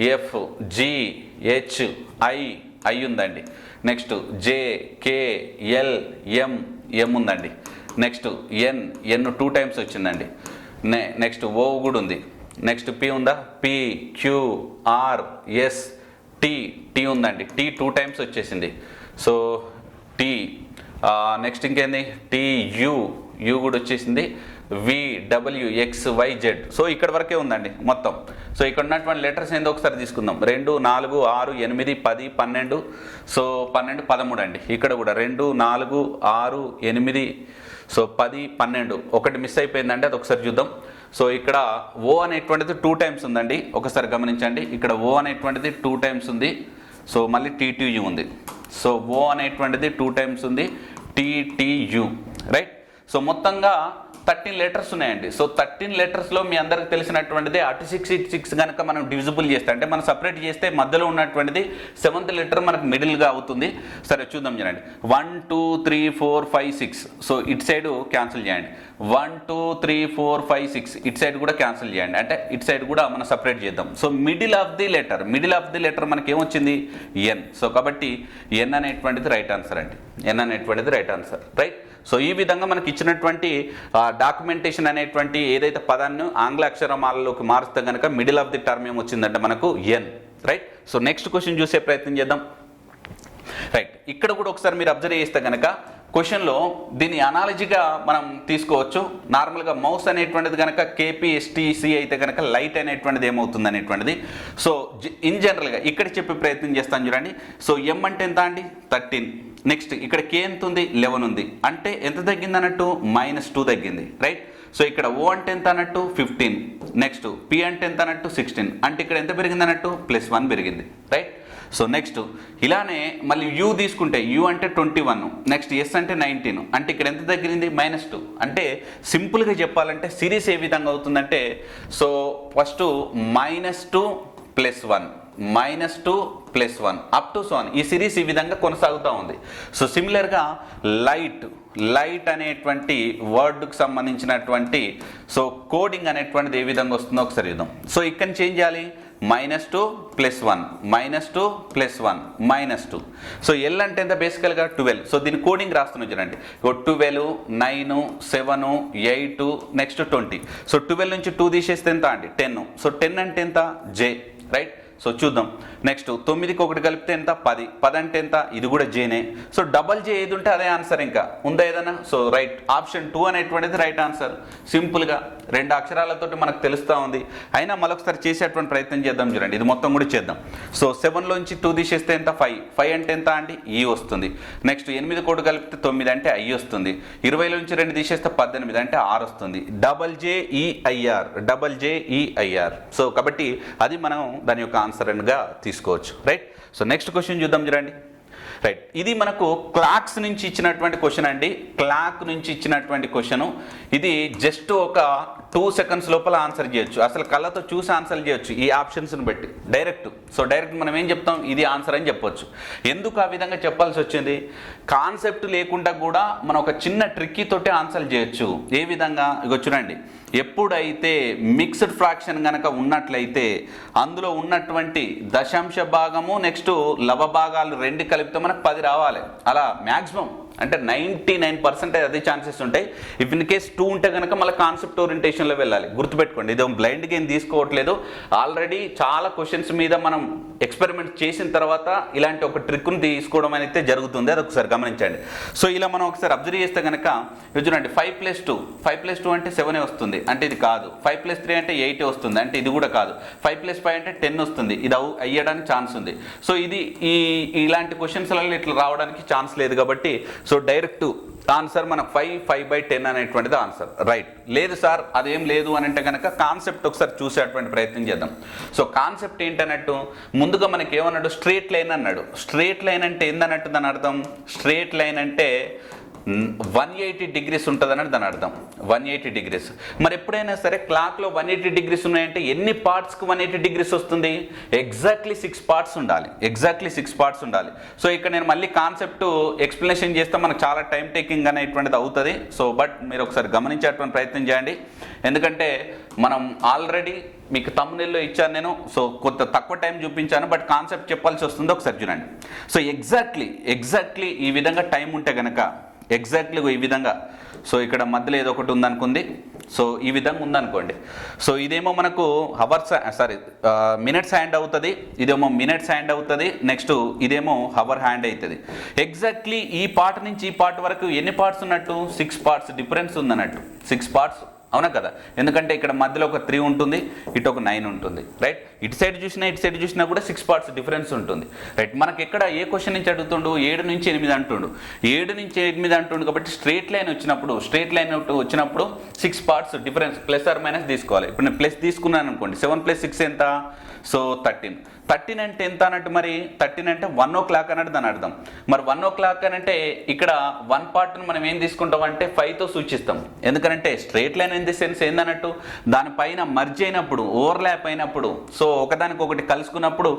ఎఫ్. జి, హెచ్, ఐ ఉందండి. Next J, K, L, M ఉందండి. నెక్స్ట్ ఎన్ 2 టైమ్స్ వచ్చిందండి. నెక్స్ట్ ఓ కూడా ఉంది. నెక్స్ట్ పి ఉందా, P, Q, R, S, T ఉందండి. టీ 2 టైమ్స్ వచ్చేసింది. So T. నెక్స్ట్ ఇంకేంది, టీ, యూ కూడా వచ్చేసింది. V, W, X, why, Z. So ఇక్కడ వరకే ఉందండి మొత్తం. సో ఇక్కడ ఉన్నటువంటి లెటర్స్ ఏందో ఒకసారి తీసుకుందాం. 2 4 6 8 10 12. సో 12 13 అండి. ఇక్కడ కూడా 2 4 6 8. సో 10 12. ఒకటి మిస్ అయిపోయిందండి, అది ఒకసారి చూద్దాం. సో ఇక్కడ ఓ అనేటువంటిది 2 టైమ్స్ ఉందండి, ఒకసారి గమనించండి. ఇక్కడ ఓ అనేటువంటిది 2 టైమ్స్ ఉంది. సో మళ్ళీ టీటీయు ఉంది. సో ఓ అనేటువంటిది 2 టైమ్స్ ఉంది, టీటీయు, రైట్. సో మొత్తంగా 13 లెటర్స్ ఉన్నాయండి. సో 13 లెటర్స్లో మీ అందరికి తెలిసినటువంటిది అటు 6 కనుక మనం డివిజిబుల్ చేస్తే, అంటే మనం సపరేట్ చేస్తే మధ్యలో ఉన్నటువంటిది 7th లెటర్ మనకు మిడిల్గా అవుతుంది. సరే చూద్దాం చూడండి. 1 2 3 4 5 6. సో ఇటు సైడ్ క్యాన్సిల్ చేయండి. 1 2 3 4 5 6. ఇటు సైడ్ కూడా క్యాన్సిల్ చేయండి, అంటే ఇటు సైడ్ కూడా మనం సపరేట్ చేద్దాం. So middle of the letter మనకి ఏమొచ్చింది, ఎన్. సో కాబట్టి ఎన్ అనేటువంటిది రైట్ ఆన్సర్ అండి. ఎన్ అనేటువంటిది రైట్ ఆన్సర్, రైట్. సో ఈ విధంగా మనకి ఇచ్చినటువంటి డాక్యుమెంటేషన్ అనేటువంటి ఏదైతే పదాన్ని ఆంగ్ల అక్షరమాలలోకి మారుస్తే కనుక మిడిల్ ఆఫ్ ది టర్మ్ ఏమొచ్చిందంటే మనకు ఎన్, రైట్. సో నెక్స్ట్ క్వశ్చన్ చూసే ప్రయత్నం చేద్దాం, రైట్. ఇక్కడ కూడా ఒకసారి మీరు అబ్జర్వ్ చేస్తే కనుక క్వశ్చన్లో దీన్ని అనాలజీగా మనం తీసుకోవచ్చు. నార్మల్గా మౌస్ అనేటువంటిది కనుక కేపీఎస్టీసీ అయితే కనుక లైట్ అనేటువంటిది ఏమవుతుంది అనేటువంటిది. సో ఇన్ జనరల్గా ఇక్కడ చెప్పే ప్రయత్నం చేస్తాను చూడండి. సో ఎం అంటే ఎంత అండి, 13. నెక్స్ట్ ఇక్కడ కే ఎంత ఉంది, 11 ఉంది. అంటే ఎంత తగ్గింది అన్నట్టు, -2 తగ్గింది, రైట్. సో ఇక్కడ ఓ అంటే ఎంత అన్నట్టు, 15. నెక్స్ట్ పి అంటే ఎంత అన్నట్టు, 16. అంటే ఇక్కడ ఎంత పెరిగింది అన్నట్టు, +1 పెరిగింది, రైట్. సో నెక్స్ట్ ఇలానే మళ్ళీ యూ తీసుకుంటే యూ అంటే 21. నెక్స్ట్ ఎస్ అంటే 19. అంటే ఇక్కడ ఎంత తగ్గింది, -2. అంటే సింపుల్గా చెప్పాలంటే సిరీస్ ఏ విధంగా అవుతుందంటే, so first -2 +1 -2 +1 up to so on. ఈ సిరీస్ ఈ విధంగా కొనసాగుతూ ఉంది. సో సిమిలర్గా లైట్ అనేటువంటి వర్డ్కి సంబంధించినటువంటి సో కోడింగ్ అనేటువంటిది ఏ విధంగా వస్తుందో ఒకసారి చూద్దాం. సో ఇక్కడ చేంజ్ చేయాలి, -2 +1 -2 సో ఎల్ అంటే ఎంత, బేసికల్గా 12. సో దీని కోడింగ్ రాస్తున్నాం చూడండి. 12 9 7 8 నెక్స్ట్ 20. సో 12 నుంచి 2 తీసేస్తే ఎంత అండి, 10. సో 10 అంటే ఎంత, జే, రైట్. సో చూద్దాం. నెక్స్ట్ 9కి 1 కలిపితే ఎంత, 10 అంటే ఎంత, ఇది కూడా జేనే. సో డబల్ జే ఏది ఉంటే అదే ఆన్సర్, ఇంకా ఉందా ఏదైనా. సో రైట్, ఆప్షన్ 2 అనేటువంటిది రైట్ ఆన్సర్. సింపుల్గా 2 అక్షరాలతోటి మనకు తెలుస్తూ ఉంది. అయినా మరొకసారి చేసేటువంటి ప్రయత్నం చేద్దాం చూడండి. ఇది మొత్తం కూడా చేద్దాం. సో 7లోంచి 2 తీసేస్తే ఎంత, 5 అంటే ఎంత అండి, ఈ వస్తుంది. నెక్స్ట్ 8కి 1 కలిపితే 9 అంటే ఐ వస్తుంది. 20లోంచి 2 తీసేస్తే 18 అంటే ఆర్ వస్తుంది. డబల్ జేఈఐఆర్. సో కాబట్టి అది మనం దాని యొక్క ఆన్సర్గా తీసుకోవచ్చు, రైట్. సో నెక్స్ట్ క్వశ్చన్ చూద్దాం చూడండి, రైట్. ఇది మనకు క్లాక్స్ నుంచి ఇచ్చినటువంటి క్వశ్చన్ అండి. క్లాక్ నుంచి ఇచ్చినటువంటి క్వశ్చన్ ఇది. జస్ట్ ఒక 2 సెకండ్స్ లోపల ఆన్సర్ చేయొచ్చు. అసలు కళ్ళతో చూసి ఆన్సర్ చేయొచ్చు ఈ ఆప్షన్స్ని బట్టి డైరెక్ట్. సో డైరెక్ట్ మనం ఏం చెప్తాం, ఇది ఆన్సర్ అని చెప్పొచ్చు. ఎందుకు ఆ విధంగా చెప్పాల్సి వచ్చింది, కాన్సెప్ట్ లేకుండా కూడా మనం ఒక చిన్న ట్రిక్కీ తోటి ఆన్సర్ చేయొచ్చు. ఏ విధంగా, ఇగో చూడండి. ఎప్పుడైతే మిక్స్డ్ ఫ్రాక్షన్ కనుక ఉన్నట్లయితే అందులో ఉన్నటువంటి దశాంశ భాగము నెక్స్ట్ లవ భాగాలు 2 కలిపితే మనకు 10 రావాలి. అలా మ్యాక్సిమం అంటే 99% అదే ఛాన్సెస్ ఉంటాయి. ఇఫ్ ఇన్ కేస్ 2 ఉంటే కనుక మళ్ళీ కాన్సెప్ట్ ఓరియంటేషన్లో వెళ్ళాలి. గుర్తుపెట్టుకోండి, ఇది బ్లైండ్ గేమ్ తీసుకోవట్లేదు. ఆల్రెడీ చాలా క్వశ్చన్స్ మీద మనం ఎక్స్పెరిమెంట్ చేసిన తర్వాత ఇలాంటి ఒక ట్రిక్ను తీసుకోవడం అయితే జరుగుతుంది. అది ఒకసారి గమనించండి. సో ఇలా మనం ఒకసారి అబ్జర్వ్ చేస్తే కనుక చూడండి, 5+2 అంటే 7 వస్తుంది, అంటే ఇది కాదు. 5+3 అంటే 8 వస్తుంది, అంటే ఇది కూడా కాదు. 5+5 అంటే 10 వస్తుంది, ఇది అయ్యడానికి ఛాన్స్ ఉంది. సో ఇది ఇలాంటి క్వశ్చన్స్లలో ఇట్లా రావడానికి ఛాన్స్ లేదు కాబట్టి సో డైరెక్ట్ ఆన్సర్ మన 5/10 అనేటువంటిది ఆన్సర్. రైట్. లేదు సార్ అదేం లేదు అని అంటే కనుక కాన్సెప్ట్ ఒకసారి చూసేటువంటి ప్రయత్నం చేద్దాం. సో కాన్సెప్ట్ ఏంటన్నట్టు, ముందుగా మనకి ఏమన్నాడు, స్ట్రేట్ లైన్ అన్నాడు. స్ట్రేట్ లైన్ అంటే ఏందన్నట్టు దాని అర్థం, స్ట్రేట్ లైన్ అంటే 180 degrees ఉంటుంది అని దాని అర్థం. 180 degrees. మరి ఎప్పుడైనా సరే క్లాక్లో 180 degrees ఉన్నాయంటే ఎన్ని పార్ట్స్కి 180 degrees వస్తుంది? ఎగ్జాక్ట్లీ 6 parts ఉండాలి. ఎగ్జాక్ట్లీ 6 parts ఉండాలి. సో ఇక్కడ నేను మళ్ళీ కాన్సెప్ట్ ఎక్స్ప్లెనేషన్ చేస్తే మనకు చాలా టైం టేకింగ్ అనేటువంటిది అవుతుంది. సో బట్ మీరు ఒకసారి గమనించేటువంటి ప్రయత్నం చేయండి. ఎందుకంటే మనం ఆల్రెడీ మీకు తమ్మునిల్లో ఇచ్చాను నేను. సో కొంత తక్కువ టైం చూపించాను, బట్ కాన్సెప్ట్ చెప్పాల్సి వస్తుంది. ఒకసారి చూడండి. సో ఎగ్జాక్ట్లీ ఈ విధంగా టైం ఉంటే కనుక ఎగ్జాక్ట్లీ ఈ విధంగా, సో ఇక్కడ మధ్యలో ఏదో ఒకటి ఉందనుకుంది, సో ఈ విధంగా ఉందనుకోండి. సో ఇదేమో మనకు మినిట్స్ హ్యాండ్ అవుతుంది, ఇదేమో మినిట్స్ హ్యాండ్ అవుతుంది, నెక్స్ట్ ఇదేమో హవర్ హ్యాండ్ అవుతుంది. ఎగ్జాక్ట్లీ ఈ పార్ట్ నుంచి ఈ పార్ట్ వరకు ఎన్ని పార్ట్స్ ఉన్నట్టు? 6 parts డిఫరెన్స్ ఉందన్నట్టు. 6 parts, అవునా కదా? ఎందుకంటే ఇక్కడ మధ్యలో ఒక 3 ఉంటుంది, ఇటు ఒక 9 ఉంటుంది. రైట్. ఇటు సైడ్ చూసినా కూడా 6 parts డిఫరెన్స్ ఉంటుంది. రైట్. మనకి ఎక్కడ ఏ క్వశ్చన్ నుంచి అడుగుతుండు? 7 నుంచి 8 అంటుండు. 7 నుంచి 8 అంటుండు కాబట్టి స్ట్రేట్ లైన్ వచ్చినప్పుడు 6 parts difference plus or minus తీసుకోవాలి. ఇప్పుడు నేను ప్లస్ తీసుకున్నాను అనుకోండి, 7 + 6 ఎంత? సో 13 అంటే ఎంత అన్నట్టు? మరి 13 అంటే 1 o'clock అన్నట్టు దాని అర్థం. మరి 1 o'clock అని అంటే ఇక్కడ 1 పార్ట్ను మనం ఏం తీసుకుంటాం అంటే 5తో సూచిస్తాం. ఎందుకంటే straight line in the sense ఏందన్నట్టు, దానిపైన మర్జ్ అయినప్పుడు, ఓవర్లాప్ అయినప్పుడు, సో ఒకదానికొకటి కలుసుకున్నప్పుడు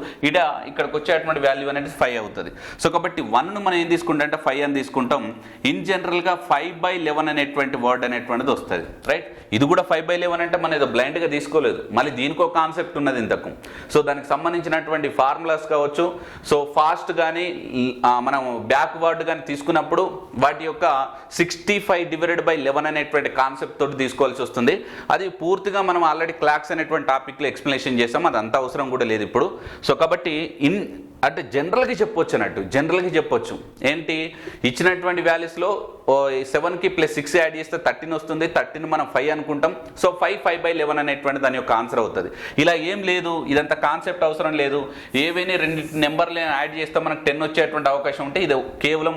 ఇక్కడికి వచ్చేటువంటి వాల్యూ అనేది 5 అవుతుంది. సో కాబట్టి 1ను మనం ఏం తీసుకుంటాం అంటే 5 అని తీసుకుంటాం. ఇన్ జనరల్గా 5/11 అనేటువంటి వర్డ్ అనేటువంటిది వస్తుంది. రైట్. ఇది కూడా 5/11 అంటే మనం ఏదో బ్లైండ్గా తీసుకోలేదు, మళ్ళీ దీనికి ఒక కాన్సెప్ట్ ఉన్నది ఇంతకు. సో దానికి సంబంధించినటువంటి ఫార్ములాస్ కావచ్చు, సో ఫాస్ట్ కానీ మనం బ్యాక్వర్డ్ కానీ తీసుకున్నప్పుడు వాటి యొక్క 65/11 అనేటువంటి కాన్సెప్ట్ తోటి తీసుకోవాల్సి వస్తుంది. అది పూర్తిగా మనం ఆల్రెడీ క్లాక్స్ అనేటువంటి టాపిక్లో ఎక్స్ప్లెనేషన్ చేసాం, అది అంత అవసరం కూడా లేదు ఇప్పుడు. సో కాబట్టి అంటే జనరల్గా చెప్పొచ్చు ఏంటి, ఇచ్చినటువంటి వాల్యూస్లో 7కి +6 యాడ్ చేస్తే 13 వస్తుంది. 13 మనం 5 అనుకుంటాం. సో 5/11 అనేటువంటి దాని యొక్క ఆన్సర్ అవుతుంది. ఇలా ఏం లేదు, ఇదంతా కాన్సెప్ట్ అవసరం లేదు. ఏవైనా 2 నెంబర్లు యాడ్ చేస్తే మనకు 10 వచ్చేటువంటి అవకాశం ఉంటే ఇది కేవలం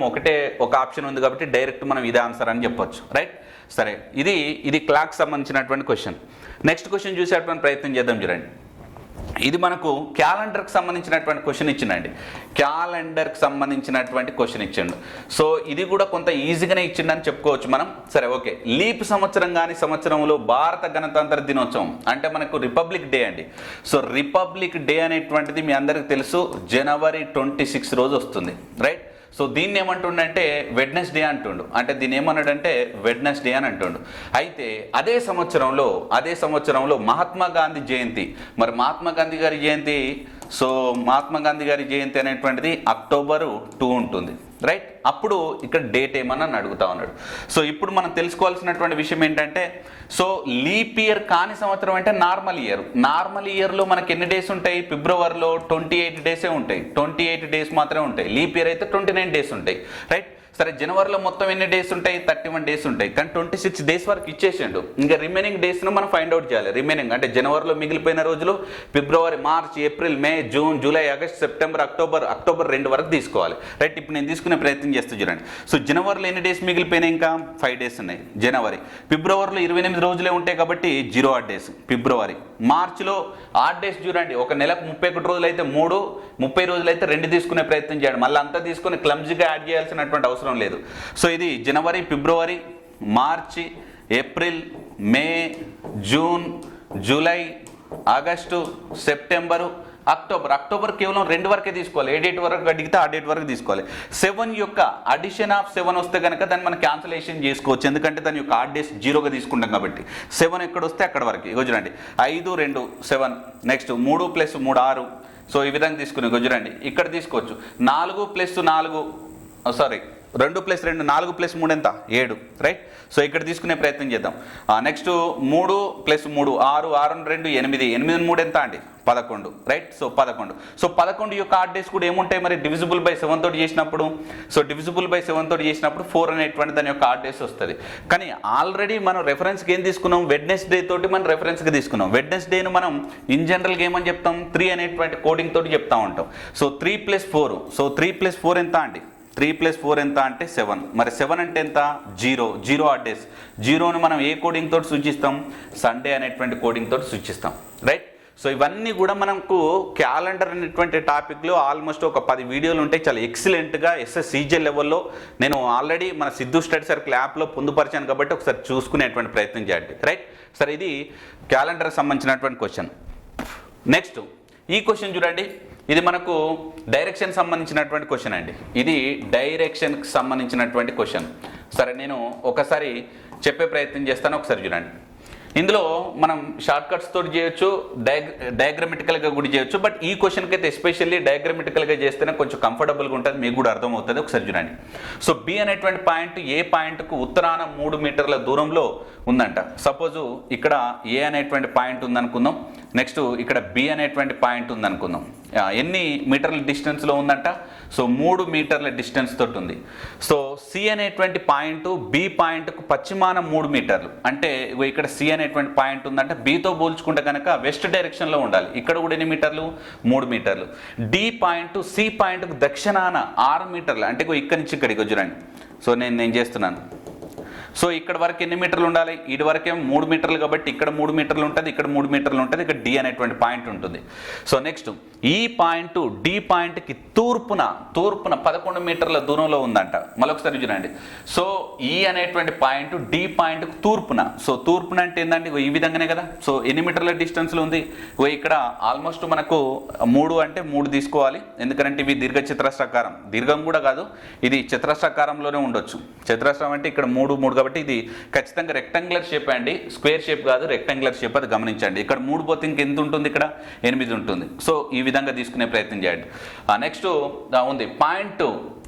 ఒక ఆప్షన్ ఉంది కాబట్టి డైరెక్ట్ మనం ఇదే ఆన్సర్ అని చెప్పొచ్చు. రైట్. సరే, ఇది క్లాక్ సంబంధించినటువంటి క్వశ్చన్. నెక్స్ట్ క్వశ్చన్ చూసేటువంటి ప్రయత్నం చేద్దాం. చూడండి, ఇది మనకు క్యాలెండర్కి సంబంధించినటువంటి క్వశ్చన్ ఇచ్చిండండి. క్యాలెండర్కి సంబంధించినటువంటి క్వశ్చన్ ఇచ్చిండు. సో ఇది కూడా కొంత ఈజీగానే ఇచ్చిండని చెప్పుకోవచ్చు మనం. సరే, ఓకే. లీప్ సంవత్సరం కానీ సంవత్సరంలో భారత గణతంత్ర దినోత్సవం అంటే మనకు రిపబ్లిక్ డే అండి. సో రిపబ్లిక్ డే అనేటువంటిది మీ అందరికీ తెలుసు, January 26 రోజు వస్తుంది. రైట్. సో దీన్ని ఏమంటుండంటే వెడ్నెస్డే అంటుండు. అంటే దీన్ని ఏమన్నాడంటే వెడ్నెస్డే అని అంటుండు. అయితే అదే సంవత్సరంలో మహాత్మా గాంధీ జయంతి. మరి మహాత్మా గాంధీ గారి జయంతి అనేటువంటిది October 2 ఉంటుంది. రైట్. అప్పుడు ఇక్కడ డేట్ ఏమన్నా అడుగుతా ఉన్నాడు. సో ఇప్పుడు మనం తెలుసుకోవాల్సినటువంటి విషయం ఏంటంటే, సో లీప్ ఇయర్ కాని సంవత్సరం అంటే నార్మల్ ఇయర్లో మనకి ఎన్ని డేస్ ఉంటాయి? ఫిబ్రవరిలో 28 డేసే ఉంటాయి. 28 డేస్ మాత్రమే ఉంటాయి. లీప్ ఇయర్ అయితే 29 డేస్ ఉంటాయి. రైట్. సరే, జనవరిలో మొత్తం ఎన్ని డేస్ ఉంటాయి? 31 డేస్ ఉంటాయి. కానీ 26 డేస్ వరకు ఇచ్చేసిండు. ఇంకా రిమైనింగ్ డేస్ను మనం ఫైండ్ అవుట్ చేయాలి. రిమైనింగ్ అంటే జనవరిలో మిగిలిపోయిన రోజులు ఫిబ్రవరి, March, April, May, June, July, August, September, October 2 వరకు తీసుకోవాలి. రైట్. ఇప్పుడు నేను తీసుకునే ప్రయత్నం చేస్తూ చూడండి. సో జనవరిలో ఎన్ని డేస్ మిగిలిపోయినాయి? ఇంకా 5 డేస్ ఉన్నాయి. జనవరి. ఫిబ్రవరిలో 28 రోజులే ఉంటాయి కాబట్టి 0 odd days ఫిబ్రవరి. మార్చిలో odd days చూడండి, ఒక నెలకు 31 రోజులు అయితే 3, 30 రోజులు అయితే 2 తీసుకునే ప్రయత్నం చేయండి. మళ్ళీ అంతా తీసుకొని క్లమ్జీగా యాడ్ చేయాల్సినటువంటి అవసరం లేదు. సో ఇది జనవరి, ఫిబ్రవరి, మార్చి, April, May, June, July, August, September, October కేవలం 2 వరకే తీసుకోవాలి. ఏ డేట్ వరకు అడిగితే ఆ డేట్ వరకు తీసుకోవాలి. 7 యొక్క అడిషన్ ఆఫ్ 7 వస్తే కనుక దాన్ని మనం క్యాన్సలేషన్ చేసుకోవచ్చు. ఎందుకంటే దాని యొక్క ఆడ్ డేస్ 0గా తీసుకుంటాం కాబట్టి 7 ఎక్కడ వస్తే అక్కడ వరకు. ఇగో చూడండి, 5, 2, 7, నెక్స్ట్ 3 + 3 6. సో ఈ విధంగా తీసుకుని ఇగో చూడండి ఇక్కడ తీసుకోవచ్చు. 4 + 4 2 + 2 4 + 3 ఎంత 7, రైట్. సో ఇక్కడ తీసుకునే ప్రయత్నం చేద్దాం. నెక్స్ట్ 3 + 3 6, 6 2 8, 8 3 ఎంత అండి 11, రైట్. సో 11. సో 11 యొక్క ఆడ్ డేస్ కూడా ఏముంటాయి మరి డివిజిబుల్ బై 7 తోటి చేసినప్పుడు. సో డివిజిబుల్ బై 7 తోటి చేసినప్పుడు 4 అనేటువంటి దాని యొక్క ఆడ్ డేస్ వస్తుంది. కానీ ఆల్రెడీ మనం రెఫరెన్స్కి ఏం తీసుకున్నాం, వెడ్నెస్డే తోటి మనం రెఫరెన్స్కి తీసుకున్నాం. వెడ్నెస్డేను మనం ఇన్ జనరల్గా ఏమని చెప్తాం 3 అనేటువంటి కోడింగ్ తోటి చెప్తా ఉంటాం. సో 3 + 4, సో 3 + 4 ఎంత అండి 3 + 4 ఎంత అంటే 7. మరి 7 అంటే ఎంత 0 ఆడ్ డేస్. 0ను మనం ఏ కోడింగ్ తోటి సూచిస్తాం, సండే అనేటువంటి కోడింగ్ తోటి సూచిస్తాం, రైట్. సో ఇవన్నీ కూడా మనకు క్యాలెండర్ అనేటువంటి టాపిక్లో ఆల్మోస్ట్ ఒక 10 వీడియోలు ఉంటాయి. చాలా ఎక్సలెంట్గా SSCG లెవెల్లో నేను ఆల్రెడీ మన సిద్ధు స్టడీ సర్కిల్ యాప్లో పొందుపరిచాను కాబట్టి ఒకసారి చూసుకునేటువంటి ప్రయత్నం చేయండి, రైట్. సరే, ఇది క్యాలెండర్కి సంబంధించినటువంటి క్వశ్చన్. నెక్స్ట్ ఈ క్వశ్చన్ చూడండి, ఇది మనకు డైరెక్షన్ సంబంధించినటువంటి క్వశ్చన్ అండి. ఇది డైరెక్షన్కి సంబంధించినటువంటి క్వశ్చన్. సరే, నేను ఒకసారి చెప్పే ప్రయత్నం చేస్తాను, ఒకసారి చూడండి. ఇందులో మనం షార్ట్ కట్స్ తోటి చేయొచ్చు, డయాగ్రమెటికల్గా కూడా చేయొచ్చు. బట్ ఈ క్వశ్చన్కి అయితే ఎస్పెషల్లీ డయాగ్రమెటికల్గా చేస్తేనే కొంచెం కంఫర్టబుల్గా ఉంటుంది, మీకు కూడా అర్థమవుతుంది. ఒకసారి చూడండి. సో బి అనేటువంటి పాయింట్ ఏ పాయింట్కు ఉత్తరాన 3 మీటర్ల దూరంలో ఉందంట. సపోజు ఇక్కడ ఏ అనేటువంటి పాయింట్ ఉందనుకుందాం, నెక్స్ట్ ఇక్కడ బి అనేటువంటి పాయింట్ ఉందనుకుందాం. ఎన్ని మీటర్ల డిస్టెన్స్లో ఉందంట, సో 3 మీటర్ల డిస్టెన్స్ తోటి ఉంది. సో సి అనేటువంటి పాయింట్ బి పాయింట్కు పశ్చిమాన 3 మీటర్లు, అంటే ఇక్కడ సి అనేటువంటి పాయింట్ ఉందంటే బితో పోల్చుకుంటే కనుక వెస్ట్ డైరెక్షన్లో ఉండాలి. ఇక్కడ కూడా ఎన్ని మీటర్లు 3 మీటర్లు. డి పాయింట్ సి పాయింట్కు దక్షిణాన 6 మీటర్లు, అంటే ఇక్కడి నుంచి ఇక్కడికి చూడండి. సో నేను చేస్తున్నాను. సో ఇక్కడ వరకు ఎన్ని మీటర్లు ఉండాలి, ఇటు వరకేమో 3 మీటర్లు కాబట్టి ఇక్కడ 3 మీటర్లు ఉంటుంది, ఇక్కడ 3 మీటర్లు ఉంటుంది, ఇక్కడ డి అనేటువంటి పాయింట్ ఉంటుంది. సో నెక్స్ట్ ఈ పాయింట్ డి పాయింట్కి తూర్పున 11 మీటర్ల దూరంలో ఉందంట. మళ్ళొకసారి చూడండి. సో ఈ అనేటువంటి పాయింట్ డి పాయింట్కు తూర్పున, సో తూర్పున అంటే ఏంటంటే ఈ విధంగానే కదా. సో ఎన్ని మీటర్ల డిస్టెన్స్లో ఉంది, ఇక్కడ ఆల్మోస్ట్ మనకు 3 అంటే 3 తీసుకోవాలి, ఎందుకంటే ఇవి దీర్ఘ చతురస్రాకారం. దీర్ఘం కూడా కాదు, ఇది చతురస్రాకారంలోనే ఉండొచ్చు. చతురస్రం అంటే ఇక్కడ 3 కాబట్టి ఇది ఖచ్చితంగా రెక్టాంగులర్ షేప్ అండి, స్క్వేర్ షేప్ కాదు, రెక్టాంగులర్ షేప్. అది గమనించండి. ఇక్కడ 3 పోతే ఇంకెంత ఉంటుంది, ఇక్కడ 8 ఉంటుంది. సో ఈ విధంగా తీసుకునే ప్రయత్నం చేయండి. నెక్స్ట్ ఉంది పాయింట్.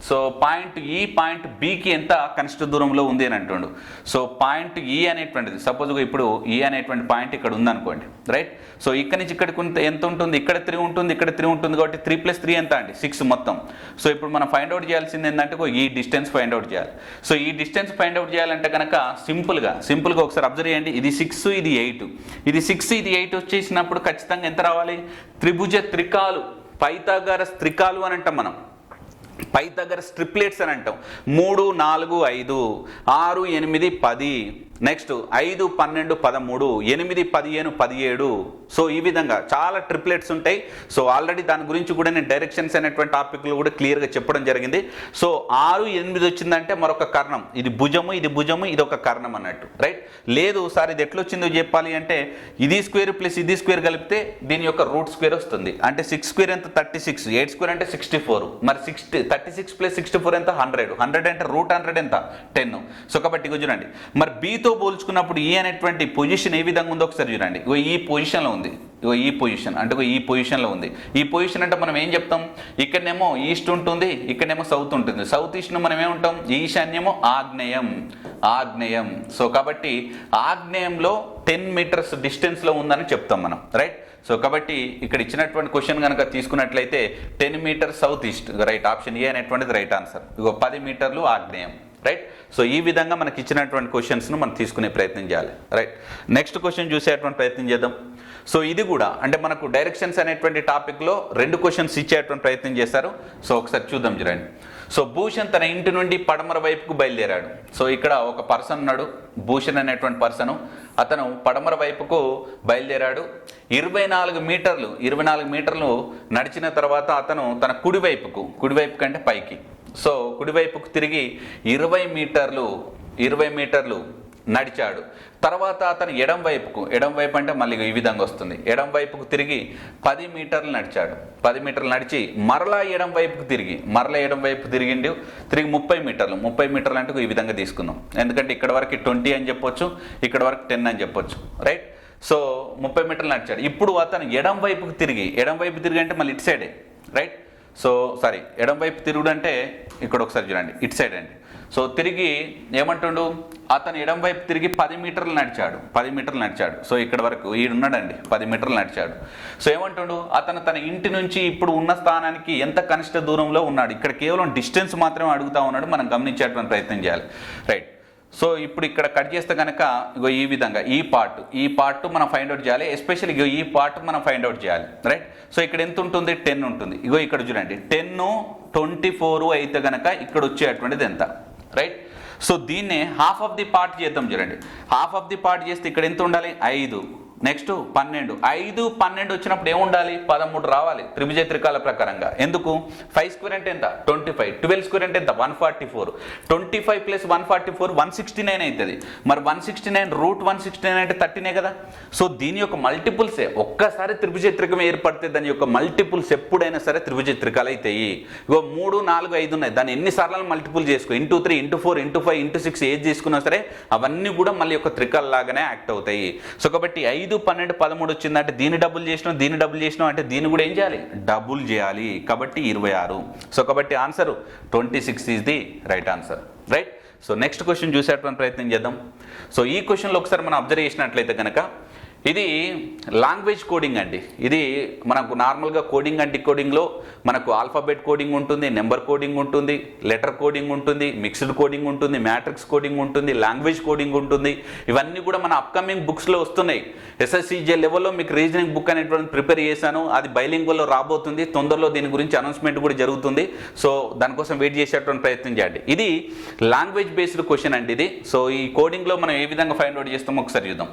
సో పాయింట్ ఈ పాయింట్ బికి ఎంత కనిష్ట దూరంలో ఉంది అని అంటుండు. సో పాయింట్ ఈ అనేటువంటిది సపోజ్గా ఇప్పుడు ఈ అనేటువంటి పాయింట్ ఇక్కడ ఉందనుకోండి, రైట్. సో ఇక్కడ నుంచి ఇక్కడికి ఎంత ఉంటుంది, ఇక్కడ 3 ఉంటుంది, ఇక్కడ 3 ఉంటుంది కాబట్టి 3 + 3 ఎంత అండి 6 మొత్తం. సో ఇప్పుడు మనం ఫైండ్ అవుట్ చేయాల్సింది ఏంటంటే ఈ డిస్టెన్స్ ఫైండ్ అవుట్ చేయాలి. సో ఈ డిస్టెన్స్ ఫైండ్ అవుట్ చేయాలంటే కనుక సింపుల్గా ఒకసారి అబ్జర్వ్ చేయండి. ఇది 6, ఇది 8, ఇది 6, ఇది 8 వచ్చేసినప్పుడు ఖచ్చితంగా ఎంత రావాలి, త్రిభుజ త్రికాలు, పైథాగరస్ త్రికాలు అని అంటాం మనం, పైథాగరస్ ట్రిప్లెట్స్ అని అంటాం. 3 4 5 6 8 10, నెక్స్ట్ 5 12 13, 8 15 17. సో ఈ విధంగా చాలా ట్రిప్లెట్స్ ఉంటాయి. సో ఆల్రెడీ దాని గురించి కూడా నేను డైరెక్షన్స్ అనేటువంటి టాపిక్లో కూడా క్లియర్గా చెప్పడం జరిగింది. సో 6 8 వచ్చిందంటే మరొక కర్ణం, ఇది భుజము, ఇది భుజము, ఇది ఒక కర్ణం అన్నట్టు, రైట్. లేదు సార్ ఇది ఎట్లా వచ్చిందో చెప్పాలి అంటే ఇది స్క్వేర్ ప్లస్ ఇది స్క్వేర్ కలిపితే దీని యొక్క రూట్ స్క్వేర్ వస్తుంది. అంటే 6 స్క్వేర్ ఎంత 36, 8 స్క్వేర్ అంటే 64. మరి 36 + 64 ఎంత 100. 100 అంటే రూట్ 100 ఎంత 10. సో కాబట్టి ఇగో చూడండి, మరి బీతో పోల్చుకున్నప్పుడు ఈ అనేటువంటి పొజిషన్ ఏ విధంగా ఉందో ఒకసారి చూడండి. ఈ పొజిషన్లో ఉంది, ఈ పొజిషన్ అంటే ఈ పొజిషన్లో ఉంది. ఈ పొజిషన్ అంటే మనం ఏం చెప్తాం, ఇక్కడనేమో ఈస్ట్ ఉంటుంది, ఇక్కడనేమో సౌత్ ఉంటుంది. సౌత్ ఈస్ట్ను మనం ఏముంటాం, ఈశాన్యమో ఆగ్నేయం. సో కాబట్టి ఆగ్నేయంలో 10 మీటర్స్ డిస్టెన్స్లో ఉందని చెప్తాం మనం, రైట్. సో కాబట్టి ఇక్కడ ఇచ్చినటువంటి క్వశ్చన్ కనుక తీసుకున్నట్లయితే 10 meters south east, right. Option A అనేటువంటిది రైట్ ఆన్సర్. 10 మీటర్లు ఆగ్నేయం, రైట్. సో ఈ విధంగా మనకి ఇచ్చినటువంటి క్వశ్చన్స్ను మనం తీసుకునే ప్రయత్నం చేయాలి, రైట్. నెక్స్ట్ క్వశ్చన్ చూసేటువంటి ప్రయత్నం చేద్దాం. సో ఇది కూడా అంటే మనకు డైరెక్షన్స్ అనేటువంటి టాపిక్లో 2 క్వశ్చన్స్ ఇచ్చేటువంటి ప్రయత్నం చేశారు. సో ఒకసారి చూద్దాం చూడండి. సో భూషణ్ తన ఇంటి నుండి పడమర వైపుకు బయలుదేరాడు. సో ఇక్కడ ఒక పర్సన్ ఉన్నాడు, భూషణ్ అనేటువంటి పర్సను. అతను పడమర వైపుకు బయలుదేరాడు. 24 మీటర్లు నడిచిన తర్వాత అతను తన కుడివైపు కంటే పైకి, సో కుడివైపుకు తిరిగి 20 మీటర్లు నడిచాడు. తర్వాత అతను ఎడం వైపు అంటే మళ్ళీ ఈ విధంగా వస్తుంది. ఎడం వైపుకు తిరిగి 10 మీటర్లు నడిచాడు. 10 మీటర్లు నడిచి మరలా ఎడం వైపుకు తిరిగి 30 మీటర్లు అంటే ఈ విధంగా తీసుకుందాం. ఎందుకంటే ఇక్కడ వరకు 20 అని చెప్పొచ్చు, ఇక్కడ వరకు 10 అని చెప్పొచ్చు, రైట్. సో 30 మీటర్లు నడిచాడు. ఇప్పుడు అతను ఎడం వైపుకు తిరిగి అంటే మళ్ళీ ఇటు సైడే, రైట్. సో సారీ, ఎడం వైపు తిరుగుడు అంటే ఇక్కడ ఒకసారి చూడండి, ఇటు సైడ్ అండి. సో తిరిగి ఏమంటుండు, అతను ఎడం వైపు తిరిగి 10 మీటర్లు నడిచాడు. సో ఇక్కడ వరకు ఈడున్నాడండి, 10 మీటర్లు నడిచాడు. సో ఏమంటుండు, అతను తన ఇంటి నుంచి ఇప్పుడు ఉన్న స్థానానికి ఎంత కనిష్ట దూరంలో ఉన్నాడు. ఇక్కడ కేవలం డిస్టెన్స్ మాత్రమే అడుగుతా ఉన్నాడు, మనం గమనించేటువంటి ప్రయత్నం చేయాలి. రైట్. సో ఇప్పుడు ఇక్కడ కట్ చేస్తే కనుక ఇగో ఈ విధంగా ఈ పార్ట్ మనం ఫైండ్ అవుట్ చేయాలి. ఎస్పెషల్లీ ఇగో ఈ పార్ట్ మనం ఫైండ్ అవుట్ చేయాలి. రైట్. సో ఇక్కడ ఎంత ఉంటుంది, 10 ఉంటుంది. ఇగో ఇక్కడ చూడండి 10, 24 అయితే కనుక ఇక్కడ వచ్చేటువంటిది ఎంత. రైట్. సో దీన్నే హాఫ్ ఆఫ్ ది పార్ట్ చేద్దాం. చూడండి, హాఫ్ ఆఫ్ ది పార్ట్ చేస్తే ఇక్కడ ఎంత ఉండాలి, 5. నెక్స్ట్ 12. 5, 12 వచ్చినప్పుడు ఏముండాలి, 13 రావాలి త్రిభుజ త్రికాల ప్రకారంగా. ఎందుకు, 5 స్క్వేర్ అంటే ఎంత, 25. 12 స్క్వేర్ అంటే ఎంత, 144. 25 ప్లస్ 144 169 అవుతుంది. మరి 169 రూట్ 169 అంటే 13 కదా. సో దీని యొక్క మల్టిపుల్సే. ఒక్కసారి త్రిభుజ త్రికం ఏర్పడితే దాని యొక్క మల్టిపుల్స్ ఎప్పుడైనా సరే త్రిభుజ త్రికాలు అవుతాయి. ఇగో 3, 4, 5 ఉన్నాయి, దాన్ని ఎన్నిసార్లు మల్టిపుల్ చేసుకో, ఇంటూ 3, ఇంటూ 4, ఇంటూ 5, ఇంటూ 6 ఏది చేసుకున్నా సరే అవన్నీ కూడా మళ్ళీ ఒక త్రికాల లాగానే యాక్ట్ అవుతాయి. సో కాబట్టి 5, 12, 13 వచ్చిందంటే దీన్ని డబుల్ చేసినాం అంటే దీన్ని కూడా ఏం చేయాలి, డబుల్ చేయాలి. కాబట్టి 26. సో కాబట్టి answer 26 is the right answer. Right. So next question చూసేటువంటి ప్రయత్నం చేద్దాం. సో ఈ క్వశ్చన్లో ఒకసారి మనం అబ్జర్వ్ చేసినట్లయితే కనుక ఇది లాంగ్వేజ్ కోడింగ్ అండి. ఇది మనకు నార్మల్గా కోడింగ్ అండ్ డికోడింగ్లో మనకు ఆల్ఫాబెట్ కోడింగ్ ఉంటుంది, నెంబర్ కోడింగ్ ఉంటుంది, లెటర్ కోడింగ్ ఉంటుంది, మిక్స్డ్ కోడింగ్ ఉంటుంది, మ్యాట్రిక్స్ కోడింగ్ ఉంటుంది, లాంగ్వేజ్ కోడింగ్ ఉంటుంది. ఇవన్నీ కూడా మన అప్కమింగ్ బుక్స్లో వస్తున్నాయి. ఎస్ఎస్సిజే లెవెల్లో మీకు రీజనింగ్ బుక్ అనేటువంటి ప్రిపేర్ చేశాను, అది బైలింగ్వల్లో రాబోతుంది. తొందరలో దీని గురించి అనౌన్స్మెంట్ కూడా జరుగుతుంది. సో దానికోసం వెయిట్ చేసేటువంటి ప్రయత్నం చేయండి. ఇది లాంగ్వేజ్ బేస్డ్ క్వశ్చన్ అండి ఇది. సో ఈ కోడింగ్లో మనం ఏ విధంగా ఫైండ్ అవుట్ చేస్తామో ఒకసారి చూద్దాం.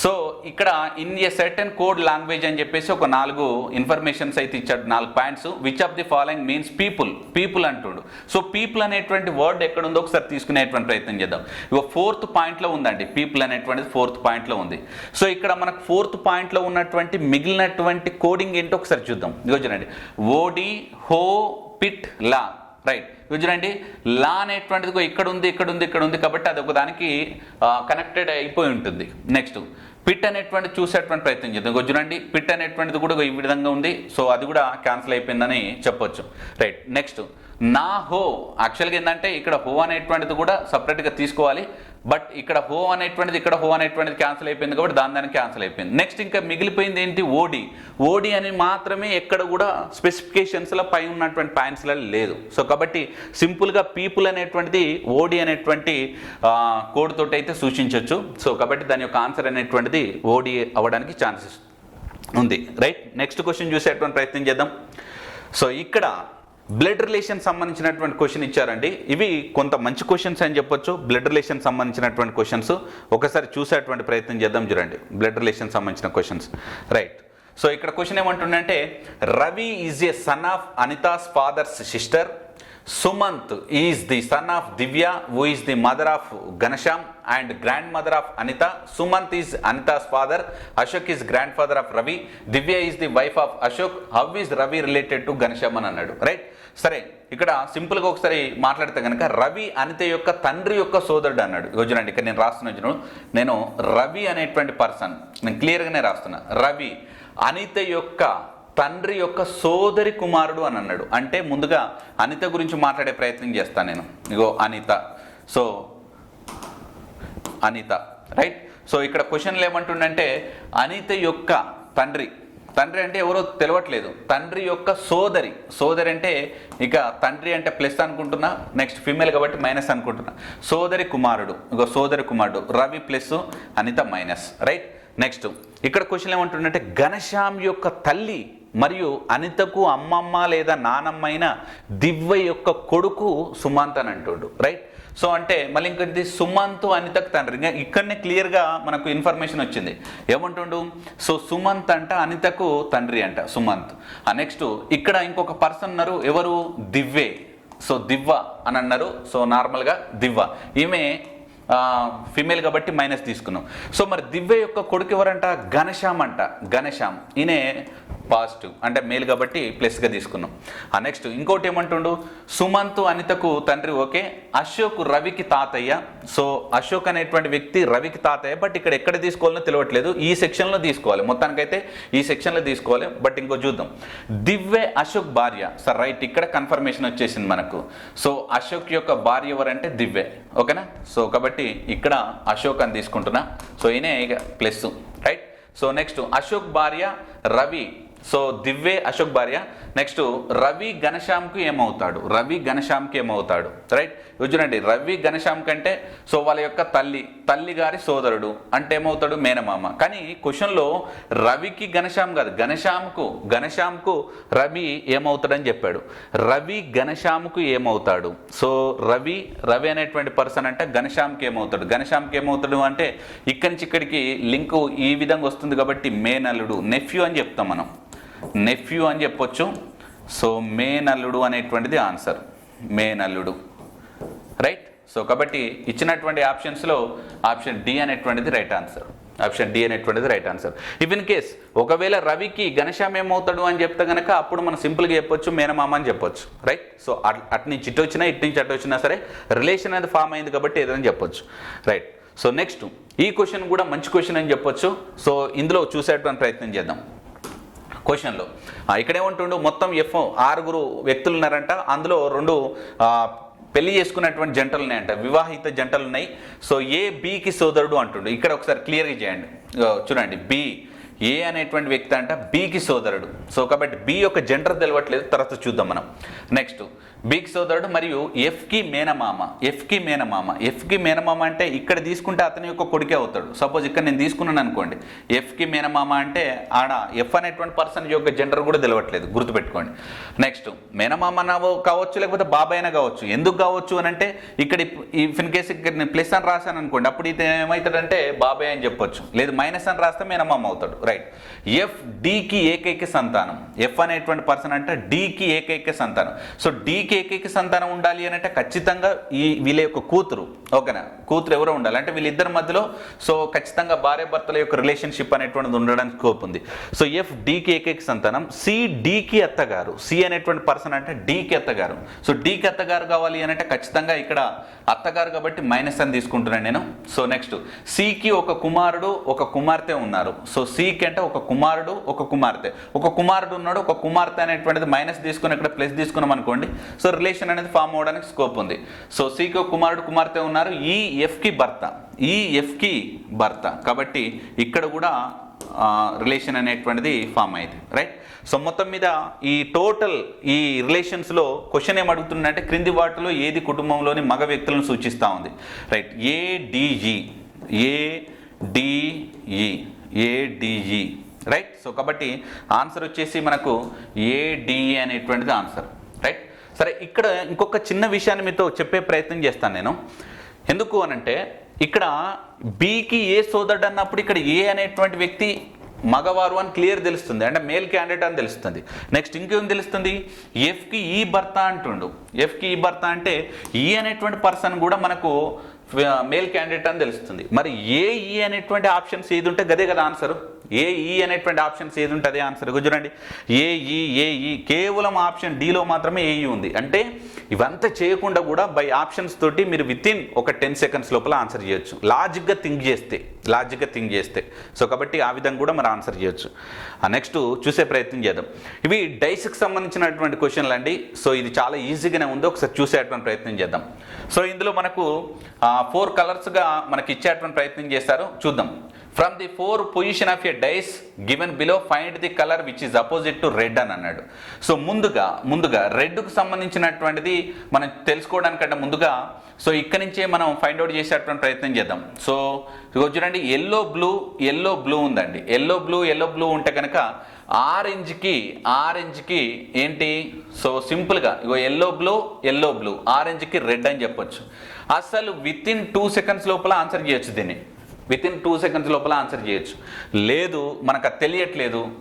సో ఇక్కడ in a certain code language అని చెప్పేసి ఒక 4 ఇన్ఫర్మేషన్స్ అయితే ఇచ్చాడు, 4 points. Which of the following means people అంటుండు. సో పీపుల్ అనేటువంటి వర్డ్ ఎక్కడ ఉందో ఒకసారి తీసుకునేటువంటి ప్రయత్నం చేద్దాం. ఇక 4th పాయింట్లో ఉందండి, పీపుల్ అనేటువంటిది 4th పాయింట్లో ఉంది. సో ఇక్కడ మనకు 4th పాయింట్లో ఉన్నటువంటి మిగిలినటువంటి కోడింగ్ ఏంటో ఒకసారి చూద్దాం. ఇదిగో చూడండి, ఓడి, హో, పిట్, లా. రైట్. ఇవి చూడండి, లా అనేటువంటిది ఇక్కడ ఉంది కాబట్టి అది ఒక దానికి కనెక్టెడ్ అయిపోయి ఉంటుంది. నెక్స్ట్ పిట్ అనేటువంటి చూసేటువంటి ప్రయత్నం చేద్దాం. చూడండి, పిట్ అనేటువంటిది కూడా ఈ విధంగా ఉంది. సో అది కూడా క్యాన్సిల్ అయిపోయిందని చెప్పొచ్చు. రైట్. నెక్స్ట్ నా హో, యాక్చువల్గా ఏంటంటే ఇక్కడ హో అనేటువంటిది కూడా సపరేట్గా తీసుకోవాలి. బట్ ఇక్కడ హో అనేటువంటిది క్యాన్సిల్ అయిపోయింది కాబట్టి దాని క్యాన్సిల్ అయిపోయింది. నెక్స్ట్ ఇంకా మిగిలిపోయింది ఏంటి, ఓడి అని మాత్రమే ఎక్కడ కూడా స్పెసిఫికేషన్స్లో పై ఉన్నటువంటి పాయింట్స్లో లేదు. సో కాబట్టి సింపుల్గా పీపుల్ అనేటువంటిది ఓడి అనేటువంటి కోడ్ తోటి అయితే సూచించవచ్చు. సో కాబట్టి దాని యొక్క ఆన్సర్ అనేటువంటిది ఓడి అవ్వడానికి ఛాన్సెస్ ఉంది. రైట్. నెక్స్ట్ క్వశ్చన్ చూసేటువంటి ప్రయత్నం చేద్దాం. సో ఇక్కడ బ్లడ్ రిలేషన్ సంబంధించినటువంటి క్వశ్చన్ ఇచ్చారండి. ఇవి కొంత మంచి క్వశ్చన్స్ అని చెప్పొచ్చు. బ్లడ్ రిలేషన్ సంబంధించినటువంటి క్వశ్చన్స్ ఒకసారి చూసేటువంటి ప్రయత్నం చేద్దాం. చూడండి, బ్లడ్ రిలేషన్ సంబంధించిన క్వశ్చన్స్. రైట్. సో ఇక్కడ క్వశ్చన్ ఏమంటుందంటే, Ravi is a son of Anita's fathers sister. Sumant is the son of Divya, who is the mother of Ganesham and grandmother of Anita. Sumant is Anita's father. Ashok is grandfather of Ravi. Divya is the wife of Ashok. How is Ravi related to Ganesham అని అన్నాడు. Right. సరే, ఇక్కడ సింపుల్గా ఒకసారి మాట్లాడితే కనుక రవి అనిత యొక్క తండ్రి యొక్క సోదరుడు అన్నాడు. చూడండి, ఇక్కడ నేను రాస్తున్నా, నేను రవి అనేటువంటి పర్సన్ నేను క్లియర్గానే రాస్తున్నా. రవి అనిత యొక్క తండ్రి యొక్క సోదరి కుమారుడు అని అన్నాడు. అంటే ముందుగా అనిత గురించి మాట్లాడే ప్రయత్నం చేస్తాను నేను. ఇగో Anitha. So Anitha. Right. So ఇక్కడ క్వశ్చన్లు ఏమంటుండంటే, అనిత యొక్క తండ్రి అంటే ఎవరో తెలియట్లేదు. తండ్రి యొక్క సోదరి అంటే ఇక తండ్రి అంటే ప్లస్ అనుకుంటున్నా, నెక్స్ట్ ఫీమేల్ కాబట్టి మైనస్ అనుకుంటున్నా. సోదరి కుమారుడు Ravi plus Anitha minus. Right. Next ఇక్కడ క్వశ్చన్ ఏమంటుందంటే, ఘనశ్యామ్ యొక్క తల్లి మరియు అనితకు అమ్మమ్మ లేదా నానమ్మైన దివ్య యొక్క కొడుకు సుమంత్ అని అంటుండు. రైట్. సో అంటే మళ్ళీ ఇంకొకటి సుమంత్ అనితకు తండ్రి. ఇంకా ఇక్కడనే క్లియర్గా మనకు ఇన్ఫర్మేషన్ వచ్చింది. ఏమంటుండు, సో సుమంత్ అంట అనితకు తండ్రి అంట సుమంత్. నెక్స్ట్ ఇక్కడ ఇంకొక పర్సన్ ఉన్నారు, ఎవరు, దివ్వే. సో దివ్వ అని అన్నారు. సో నార్మల్గా దివ్వ, ఈమె ఫిమేల్ కాబట్టి మైనస్ తీసుకున్నాం. సో మరి దివ్య యొక్క కొడుకు ఎవరంట, ఘనశ్యామ్ అంట. ఘనశ్యామ్ ఈయన పాజిటివ్ అంటే మేల్ కాబట్టి ప్లస్గా తీసుకున్నాం. నెక్స్ట్ ఇంకోటి ఏమంటుండు, సుమంత్ అనితకు తండ్రి ఓకే, అశోక్ రవికి తాతయ్య. సో అశోక్ అనేటువంటి వ్యక్తి రవికి తాతయ్య, బట్ ఇక్కడ ఎక్కడ తీసుకోవాలో తెలియట్లేదు, ఈ సెక్షన్లో తీసుకోవాలి, మొత్తానికైతే ఈ సెక్షన్లో తీసుకోవాలి. బట్ ఇంకో చూద్దాం, దివ్య అశోక్ భార్య. సార్ రైట్, ఇక్కడ కన్ఫర్మేషన్ వచ్చేసింది మనకు. సో అశోక్ యొక్క భార్య ఎవరంటే దివ్య, ఓకేనా. సో కాబట్టి ఇక్కడ అశోక్ అని తీసుకుంటున్నా, సో ఈయనే plus, right. So next Ashok భార్య రవి, సో దివ్య అశోక్ భార్య. నెక్స్ట్ రవి ఘనశ్యామ్కి ఏమవుతాడు, రవి ఘనశ్యామ్కి ఏమవుతాడు, రైట్. చూడండి, రవి ఘనశ్యామ్ కంటే సో వాళ్ళ యొక్క తల్లి గారి సోదరుడు అంటే ఏమవుతాడు, మేనమామ. కానీ క్వశ్చన్లో రవికి ఘనశ్యామ్ కాదు, ఘనశ్యామ్కు రవి ఏమవుతాడని చెప్పాడు. రవి ఘనశ్యామ్కు ఏమవుతాడు, సో రవి అనేటువంటి పర్సన్ అంటే ఘనశ్యామ్కి ఏమవుతాడు అంటే ఇక్కడి నుంచి ఇక్కడికి లింకు ఈ విధంగా వస్తుంది కాబట్టి మేనల్లుడు, నెఫ్యూ అని చెప్తాం మనం, నెఫ్యూ అని చెప్పొచ్చు. సో మేనల్లుడు అనేటువంటిది ఆన్సర్, మేనల్లుడు, రైట్. సో కాబట్టి ఇచ్చినటువంటి ఆప్షన్స్లో ఆప్షన్ డి అనేటువంటిది రైట్ ఆన్సర్, ఆప్షన్ డి అనేటువంటిది right answer. If in case ఒకవేళ రవికి ఘనశ్యామ్ ఏమవుతాడు అని చెప్తే కనుక అప్పుడు మనం సింపుల్గా చెప్పొచ్చు మేనమామ అని చెప్పొచ్చు, రైట్. సో అటు నుంచి ఇటు వచ్చినా ఇటు నుంచి అటు వచ్చినా సరే రిలేషన్ అనేది ఫామ్ అయింది కాబట్టి ఏదైనా చెప్పొచ్చు, రైట్. సో నెక్స్ట్ ఈ క్వశ్చన్ కూడా మంచి క్వశ్చన్ అని చెప్పొచ్చు. సో ఇందులో చూసేటువంటి ప్రయత్నం చేద్దాం. క్వశ్చన్లో ఇక్కడేమంటుండు, మొత్తం 6 వ్యక్తులు ఉన్నారంట, అందులో 2 పెళ్లి చేసుకున్నటువంటి జంటలు ఉన్నాయంట, వివాహిత జంటలు ఉన్నాయి. సో ఏ బికి సోదరుడు అంటుండు. ఇక్కడ ఒకసారి క్లియర్గా చేయండి, చూడండి, బి ఏ అనేటువంటి వ్యక్తి అంట బికి సోదరుడు. సో కాబట్టి బి యొక్క జెండర్ తెలవట్లేదు, తర్వాత చూద్దాం మనం. నెక్స్ట్ బికి సోదరుడు మరియు ఎఫ్కి మేనమామ అంటే ఇక్కడ తీసుకుంటే అతని యొక్క కొడుకే అవుతాడు. సపోజ్ ఇక్కడ నేను తీసుకున్నాను అనుకోండి, ఎఫ్కి మేనమామ అంటే ఆడ ఎఫ్ అనేటువంటి పర్సన్ యొక్క జెండర్ కూడా తెలవట్లేదు, గుర్తుపెట్టుకోండి. నెక్స్ట్ మేనమామ కావచ్చు లేకపోతే బాబాయ్ అయినా కావచ్చు. ఎందుకు కావచ్చు అని అంటే ఇక్కడ ఇన్ కేసు ఇక్కడ నేను ప్లస్ అని రాశాను అనుకోండి, అప్పుడు ఇది ఏమవుతాడంటే బాబాయ్ అని చెప్పొచ్చు, లేదు మైనస్ అని రాస్తే మేనమామ అవుతాడు, రైట్. ఎఫ్ డికి ఏకైక సంతానం, ఎఫ్ అనేటువంటి పర్సన్ అంటే డికి ఏకైక సంతానం. సో డికి ఏకైక సంతానం ఉండాలి అని అంటే ఖచ్చితంగా వీళ్ళ యొక్క కూతురు, ఓకేనా, కూతురు ఎవరో ఉండాలి. అంటే వీళ్ళిద్దరి మధ్యలో సో ఖచ్చితంగా భార్య భర్తల యొక్క రిలేషన్షిప్ అనేటువంటిది ఉండడానికి స్కోప్ ఉంది. సో ఎఫ్ డికి ఏకైక సంతానం, సి డికి అత్తగారు, సి అనేటువంటి పర్సన్ అంటే డికి అత్తగారు. సో డికి అత్తగారు కావాలి అని అంటే ఖచ్చితంగా ఇక్కడ అత్తగారు కాబట్టి మైనస్ అని తీసుకుంటున్నాను నేను. సో నెక్స్ట్ సికి ఒక కుమారుడు ఒక కుమార్తె ఉన్నారు. సో సికి అంటే ఒక కుమారుడు ఒక కుమార్తె ఉన్నాడు, ఒక కుమార్తె అనేటువంటిది మైనస్ తీసుకుని ఇక్కడ ప్లస్ తీసుకున్నాం అనుకోండి, సో రిలేషన్ అనేది ఫామ్ అవడానికి స్కోప్ ఉంది. సో సికి ఒక కుమారుడు కుమార్తె ఉన్నారు, ఈ ఎఫ్కి భర్త కాబట్టి ఇక్కడ కూడా రిలేషన్ అనేటువంటిది ఫామ్ అయింది, రైట్. సో మొత్తం మీద ఈ టోటల్ ఈ రిలేషన్స్లో క్వశ్చన్ ఏం అడుగుతుందంటే క్రింది వాటిలో ఏది కుటుంబంలోని మగ వ్యక్తులను సూచిస్తూ ఉంది, రైట్. ADE, right. సో కాబట్టి ఆన్సర్ వచ్చేసి మనకు ఏడిఈ అనేటువంటిది ఆన్సర్, రైట్. సరే, ఇక్కడ ఇంకొక చిన్న విషయాన్ని మీతో చెప్పే ప్రయత్నం చేస్తాను నేను. ఎందుకు అనంటే ఇక్కడ బికి ఏ సోదరుడు అన్నప్పుడు ఇక్కడ ఏ అనేటువంటి వ్యక్తి మగవారు అని క్లియర్ తెలుస్తుంది, అంటే మేల్ క్యాండిడేట్ అని తెలుస్తుంది. నెక్స్ట్ ఇంకేం తెలుస్తుంది, ఎఫ్కి ఈ భర్త అంటుండు. ఎఫ్కి ఈ భర్త అంటే ఈ అనేటువంటి పర్సన్ కూడా మనకు మేల్ క్యాండిడేట్ అని తెలుస్తుంది. మరి ఏఈ అనేటువంటి ఆప్షన్స్ ఏది ఉంటే గదే కదా ఆన్సర్. ఏఈ అనేటువంటి ఆప్షన్స్ ఏది ఉంటే అదే ఆన్సర్. చూడండి, ఏఈ కేవలం ఆప్షన్ డిలో మాత్రమే ఏఈ ఉంది. అంటే ఇవంతా చేయకుండా కూడా బై ఆప్షన్స్ తోటి మీరు వితిన్ ఒక 10 seconds లోపల ఆన్సర్ చేయొచ్చు, లాజిక్గా థింక్ చేస్తే. సో కాబట్టి ఆ విధంగా కూడా మరి ఆన్సర్ చేయొచ్చు. నెక్స్ట్ చూసే ప్రయత్నం చేద్దాం. ఇవి డైస్కి సంబంధించినటువంటి క్వశ్చన్లు అండి. సో ఇది చాలా ఈజీగానే ఉంది, ఒకసారి చూసేటువంటి ప్రయత్నం చేద్దాం. సో ఇందులో మనకు 4 కలర్స్గా మనకి ఇచ్చేటువంటి ప్రయత్నం చేస్తారు, చూద్దాం. From the 4 position of a dice given below find the colour which is opposite to red అని అన్నాడు. సో ముందుగా రెడ్కు సంబంధించినటువంటిది మనం తెలుసుకోవడానికంటే ముందుగా సో ఇక్కడి నుంచే మనం ఫైండ్ అవుట్ చేసేటువంటి ప్రయత్నం చేద్దాం. సో చూడండి, ఎల్లో బ్లూ ఉందండి. ఎల్లో బ్లూ ఉంటే కనుక ఆరెంజ్కి ఏంటి, సో సింపుల్గా ఇగో ఎల్లో బ్లూ ఆరెంజ్కి రెడ్ అని చెప్పొచ్చు. అసలు వితిన్ 2 seconds లోపల ఆన్సర్ చేయొచ్చు దీన్ని, వితిన్ 2 seconds లోపల ఆన్సర్ చేయొచ్చు. లేదు మనకు అది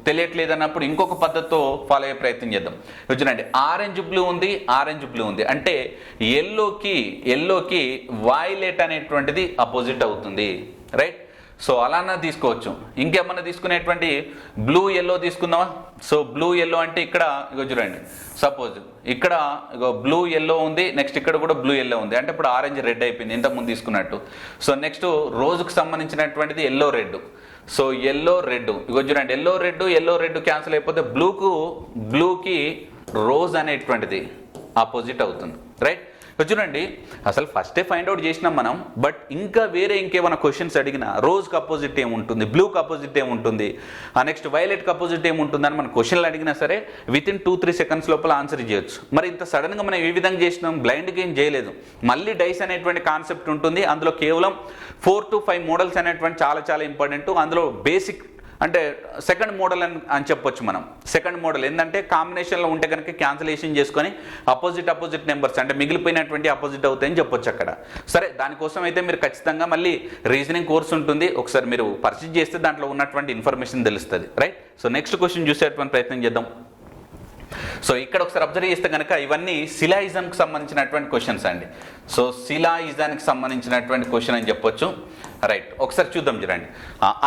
తెలియట్లేదు అన్నప్పుడు ఇంకొక పద్ధతితో ఫాలో అయ్యే ప్రయత్నం చేద్దాం. చూడండి, ఆరెంజ్ బ్లూ ఉంది అంటే ఎల్లోకి వైలెట్ అనేటువంటిది అపోజిట్ అవుతుంది, రైట్. సో అలానే తీసుకోవచ్చు. ఇంకేమన్నా తీసుకునేటువంటి బ్లూ ఎల్లో తీసుకుందామా? సో బ్లూ ఎల్లో అంటే ఇక్కడ ఇగో చూడండి, సపోజ్ ఇక్కడ ఇగో బ్లూ ఎల్లో ఉంది, నెక్స్ట్ ఇక్కడ కూడా బ్లూ ఎల్లో ఉంది, అంటే ఇప్పుడు ఆరెంజ్ రెడ్ అయిపోయింది ఇంతకుముందు తీసుకున్నట్టు. సో నెక్స్ట్ రోజుకు సంబంధించినటువంటిది yellow red. So yellow red ఇగో చూడండి, ఎల్లో రెడ్ క్యాన్సిల్ అయిపోతే బ్లూకి రోజ్ అనేటువంటిది ఆపోజిట్ అవుతుంది, రైట్? చూడండి, అసలు ఫస్టే ఫైండ్ అవుట్ చేసినాం మనం, బట్ ఇంకా వేరే ఇంకేమైనా క్వశ్చన్స్ అడిగినా రోజ్కి అపోజిట్ ఏముంటుంది, బ్లూకి అపోజిట్ ఏముంటుంది, నెక్స్ట్ వైలెట్కి అపోజిట్ ఏముంటుంది అని మన క్వశ్చన్లు అడిగినా సరే వితిన్ 2-3 సెకండ్స్ లోపల ఆన్సర్ చేయొచ్చు. మరి ఇంత సడన్గా మనం ఏ విధంగా చేసినాం? బ్లైండ్గా ఏం చేయలేదు. మళ్ళీ డైస్ అనేటువంటి కాన్సెప్ట్ ఉంటుంది, అందులో కేవలం 4 to 5 మోడల్స్ అనేటువంటి చాలా చాలా ఇంపార్టెంట్. అందులో బేసిక్ అంటే సెకండ్ మోడల్ అని చెప్పొచ్చు మనం. సెకండ్ మోడల్ ఏంటంటే కాంబినేషన్లో ఉంటే కనుక క్యాన్సిలేషన్ చేసుకొని అపోజిట్ నెంబర్స్ అంటే మిగిలిపోయినటువంటి అపోజిట్ అవుతాయని చెప్పొచ్చు అక్కడ. సరే, దానికోసం అయితే మీరు ఖచ్చితంగా మళ్ళీ రీజనింగ్ కోర్స్ ఉంటుంది, ఒకసారి మీరు పర్చేజ్ చేస్తే దాంట్లో ఉన్నటువంటి ఇన్ఫర్మేషన్ తెలుస్తుంది, రైట్? సో నెక్స్ట్ క్వశ్చన్ చూసేటువంటి ప్రయత్నం చేద్దాం. సో ఇక్కడ ఒకసారి అబ్జర్వ్ చేస్తే కనుక ఇవన్నీ సిలాయిజంకి సంబంధించినటువంటి క్వశ్చన్స్ అండి. సో సిలాయిజానికి సంబంధించినటువంటి క్వశ్చన్ అని చెప్పొచ్చు, రైట్? ఒకసారి చూద్దాం చూడండి.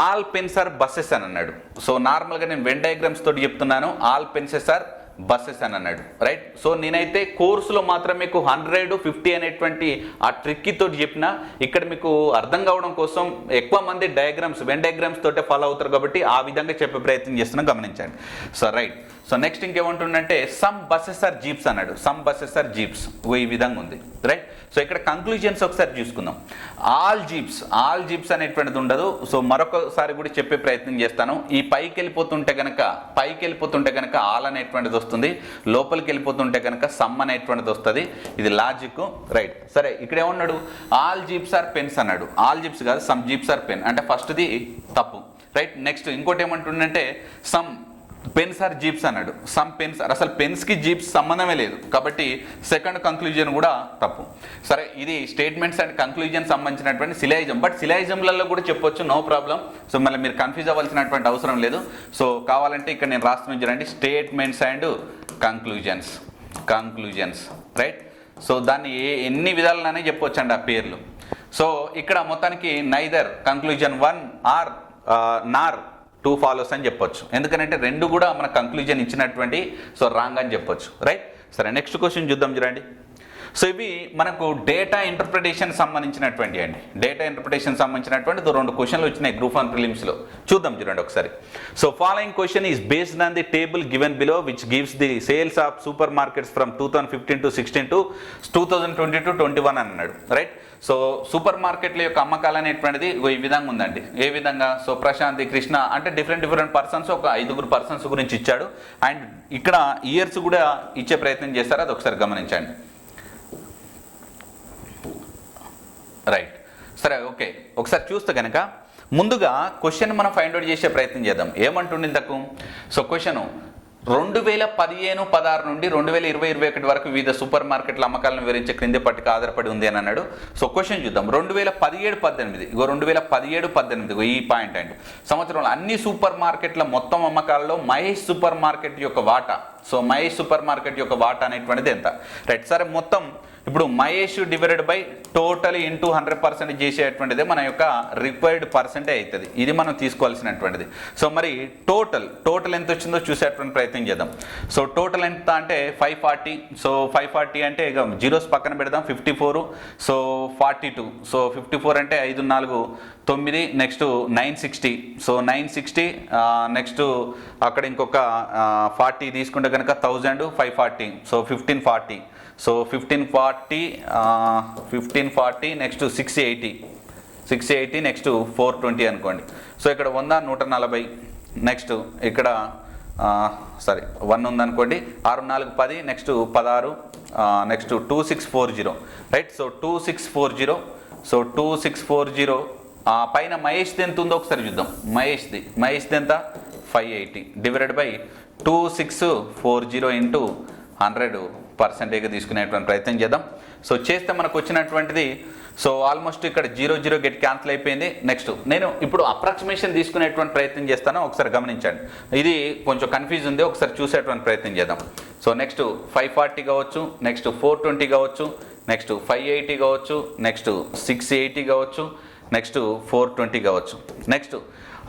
ఆల్ పెన్స్ ఆర్ బస్సెస్ అని అన్నాడు. సో నార్మల్గా నేను వెన్ డయాగ్రామ్స్ తోటి చెప్తున్నాను, ఆల్ పెన్సెస్ ఆర్ బస్సెస్ అని అన్నాడు, రైట్? సో నేనైతే కోర్సులో మాత్రం మీకు 100-50 అనేటువంటి ఆ ట్రిక్కీ తోటి చెప్పిన, ఇక్కడ మీకు అర్థం కావడం కోసం ఎక్కువ మంది డయాగ్రామ్స్ వెన్ డయాగ్రామ్స్ తోటే ఫాలో అవుతారు కాబట్టి ఆ విధంగా చెప్పే ప్రయత్నం చేస్తున్నా, గమనించండి. So right. సో నెక్స్ట్ ఇంకేమంటుండంటే సమ్ బస్సెస్ ఆర్ జీప్స్ అన్నాడు. సమ్ బస్సెస్ ఆర్ జీప్స్ ఈ విధంగా ఉంది, రైట్? సో ఇక్కడ కంక్లూజన్స్ ఒకసారి చూసుకుందాం. ఆల్ జీప్స్ అనేటువంటిది ఉండదు. సో మరొకసారి కూడా చెప్పే ప్రయత్నం చేస్తాను. ఈ పైకి వెళ్ళిపోతుంటే కనుక ఆల్ అనేటువంటిది వస్తుంది, లోపలికి వెళ్ళిపోతుంటే కనుక సమ్ అనేటువంటిది వస్తుంది. ఇది లాజిక్, రైట్? సరే, ఇక్కడ ఏమన్నాడు? ఆల్ జీప్స్ ఆర్ పెన్స్ అన్నాడు. ఆల్ జీప్స్ కాదు, సమ్ జీప్స్ ఆర్ పెన్ అంటే ఫస్ట్ది తప్పు, రైట్? నెక్స్ట్ ఇంకోటి ఏమంటుండంటే సమ్ పెన్స్ ఆర్ జీప్స్ అన్నాడు. సమ్ పెన్స్ ఆర్, అసలు పెన్స్కి జీప్స్ సంబంధమే లేదు కాబట్టి సెకండ్ కంక్లూజన్ కూడా తప్పు. సరే, ఇది స్టేట్మెంట్స్ అండ్ కంక్లూజన్ సంబంధించినటువంటి సిలాయిజం, బట్ సిలాయిజంలలో కూడా చెప్పొచ్చు, నో ప్రాబ్లం. సో మళ్ళీ మీరు కన్ఫ్యూజ్ అవ్వాల్సినటువంటి అవసరం లేదు. సో కావాలంటే ఇక్కడ నేను రాస్తున్నాను చూడండి, statements and conclusions, right? So దాన్ని ఎన్ని విధాలనే చెప్పొచ్చు అండి ఆ పేర్లు. సో ఇక్కడ మొత్తానికి neither conclusion 1 are Nar 2 follows అని చెప్పొచ్చు. ఎందుకంటే రెండు కూడా మన కంక్లూజన్ ఇచ్చినటువంటి, సో రాంగ్ అని చెప్పొచ్చు, రైట్? సరే, నెక్స్ట్ క్వశ్చన్ చూద్దాం చూడండి. సో ఇవి మనకు డేటా ఇంటర్ప్రిటేషన్ సంబంధించినటువంటి అండి. డేటా ఇంటర్ప్రిటేషన్ సంబంధించినటువంటి 2 క్వశ్చన్లు వచ్చినాయి గ్రూప్ 1 ప్రిలిమ్స్లో. చూద్దాం చూడండి ఒకసారి. So following question is based on the table given below which gives the sales of super markets from 2015-16 to 2020-21 అన్నాడు, రైట్? సో సూపర్ మార్కెట్ల యొక్క అమ్మకాలు అనేటువంటిది ఈ విధంగా ఉందండి. ఏ విధంగా? సో ప్రశాంతి, కృష్ణ అంటే డిఫరెంట్ పర్సన్స్, ఒక 5 పర్సన్స్ గురించి ఇచ్చాడు. అండ్ ఇక్కడ ఇయర్స్ కూడా ఇచ్చే ప్రయత్నం చేస్తారు, అది ఒకసారి గమనించండి, రైట్? సరే, ఓకే. ఒకసారి చూస్తే కనుక ముందుగా క్వశ్చన్ మనం ఫైండ్ అవుట్ చేసే ప్రయత్నం చేద్దాం. ఏమంటుండే ఇంతకు? సో క్వశ్చన్ 2015-16 నుండి 2020-21 వరకు వివిధ సూపర్ మార్కెట్ల అమ్మకాలను వివరించే క్రింది పట్టిక ఆధారపడి ఉంది అని అన్నాడు. సో క్వశ్చన్ చూద్దాం. 2017-18 ఈ పాయింట్ అండి. సంవత్సరంలో అన్ని సూపర్ మార్కెట్ల మొత్తం అమ్మకాలలో మహేష్ సూపర్ మార్కెట్ యొక్క వాటా, సో మహేష్ సూపర్ మార్కెట్ యొక్క వాటా అనేటువంటిది ఎంత, రైట్? సరే, మొత్తం ఇప్పుడు Mahesh divided by total into 100% చేసేటువంటిదే మన యొక్క రిక్వైర్డ్ పర్సెంటేజ్ అవుతుంది. ఇది మనం తీసుకోవాల్సినటువంటిది. సో మరి టోటల్ ఎంత వచ్చిందో చూసేటువంటి ప్రయత్నం చేద్దాం. సో టోటల్ ఎంత అంటే 540. సో 540 అంటే ఇక జీరోస్ పక్కన పెడదాం, 54. సో 42. సో 54 అంటే 5 4 9, నెక్స్ట్ 960. సో 960 నెక్స్ట్ అక్కడ ఇంకొక 40 తీసుకుంటే కనుక 1000, 540. సో 1540. సో 1540 నెక్స్ట్ 680 నెక్స్ట్ 420 అనుకోండి. సో ఇక్కడ 100 140. నెక్స్ట్ ఇక్కడ 1 ఉందనుకోండి, 6 4 10, next 16, next 2640, right? So 2640. So 2640 పైన మహేష్ది ఎంత ఉందో ఒకసారి చూద్దాం. మహేష్ది ఎంత? 580 డివైడెడ్ బై 2640 ఇంటూ 100% తీసుకునేటువంటి ప్రయత్నం చేద్దాం. సో చేస్తే మనకు వచ్చినటువంటిది, సో ఆల్మోస్ట్ ఇక్కడ 0 గెట్ క్యాన్సిల్ అయిపోయింది. నెక్స్ట్ నేను ఇప్పుడు అప్రాక్సిమేషన్ తీసుకునేటువంటి ప్రయత్నం చేస్తాను, ఒకసారి గమనించండి. ఇది కొంచెం కన్ఫ్యూజ్ ఉంది, ఒకసారి చూసేటువంటి ప్రయత్నం చేద్దాం. సో నెక్స్ట్ 540 కావచ్చు, నెక్స్ట్ 420 కావచ్చు, నెక్స్ట్ 580 కావచ్చు, నెక్స్ట్ 680 కావచ్చు, నెక్స్ట్ 420 కావచ్చు. నెక్స్ట్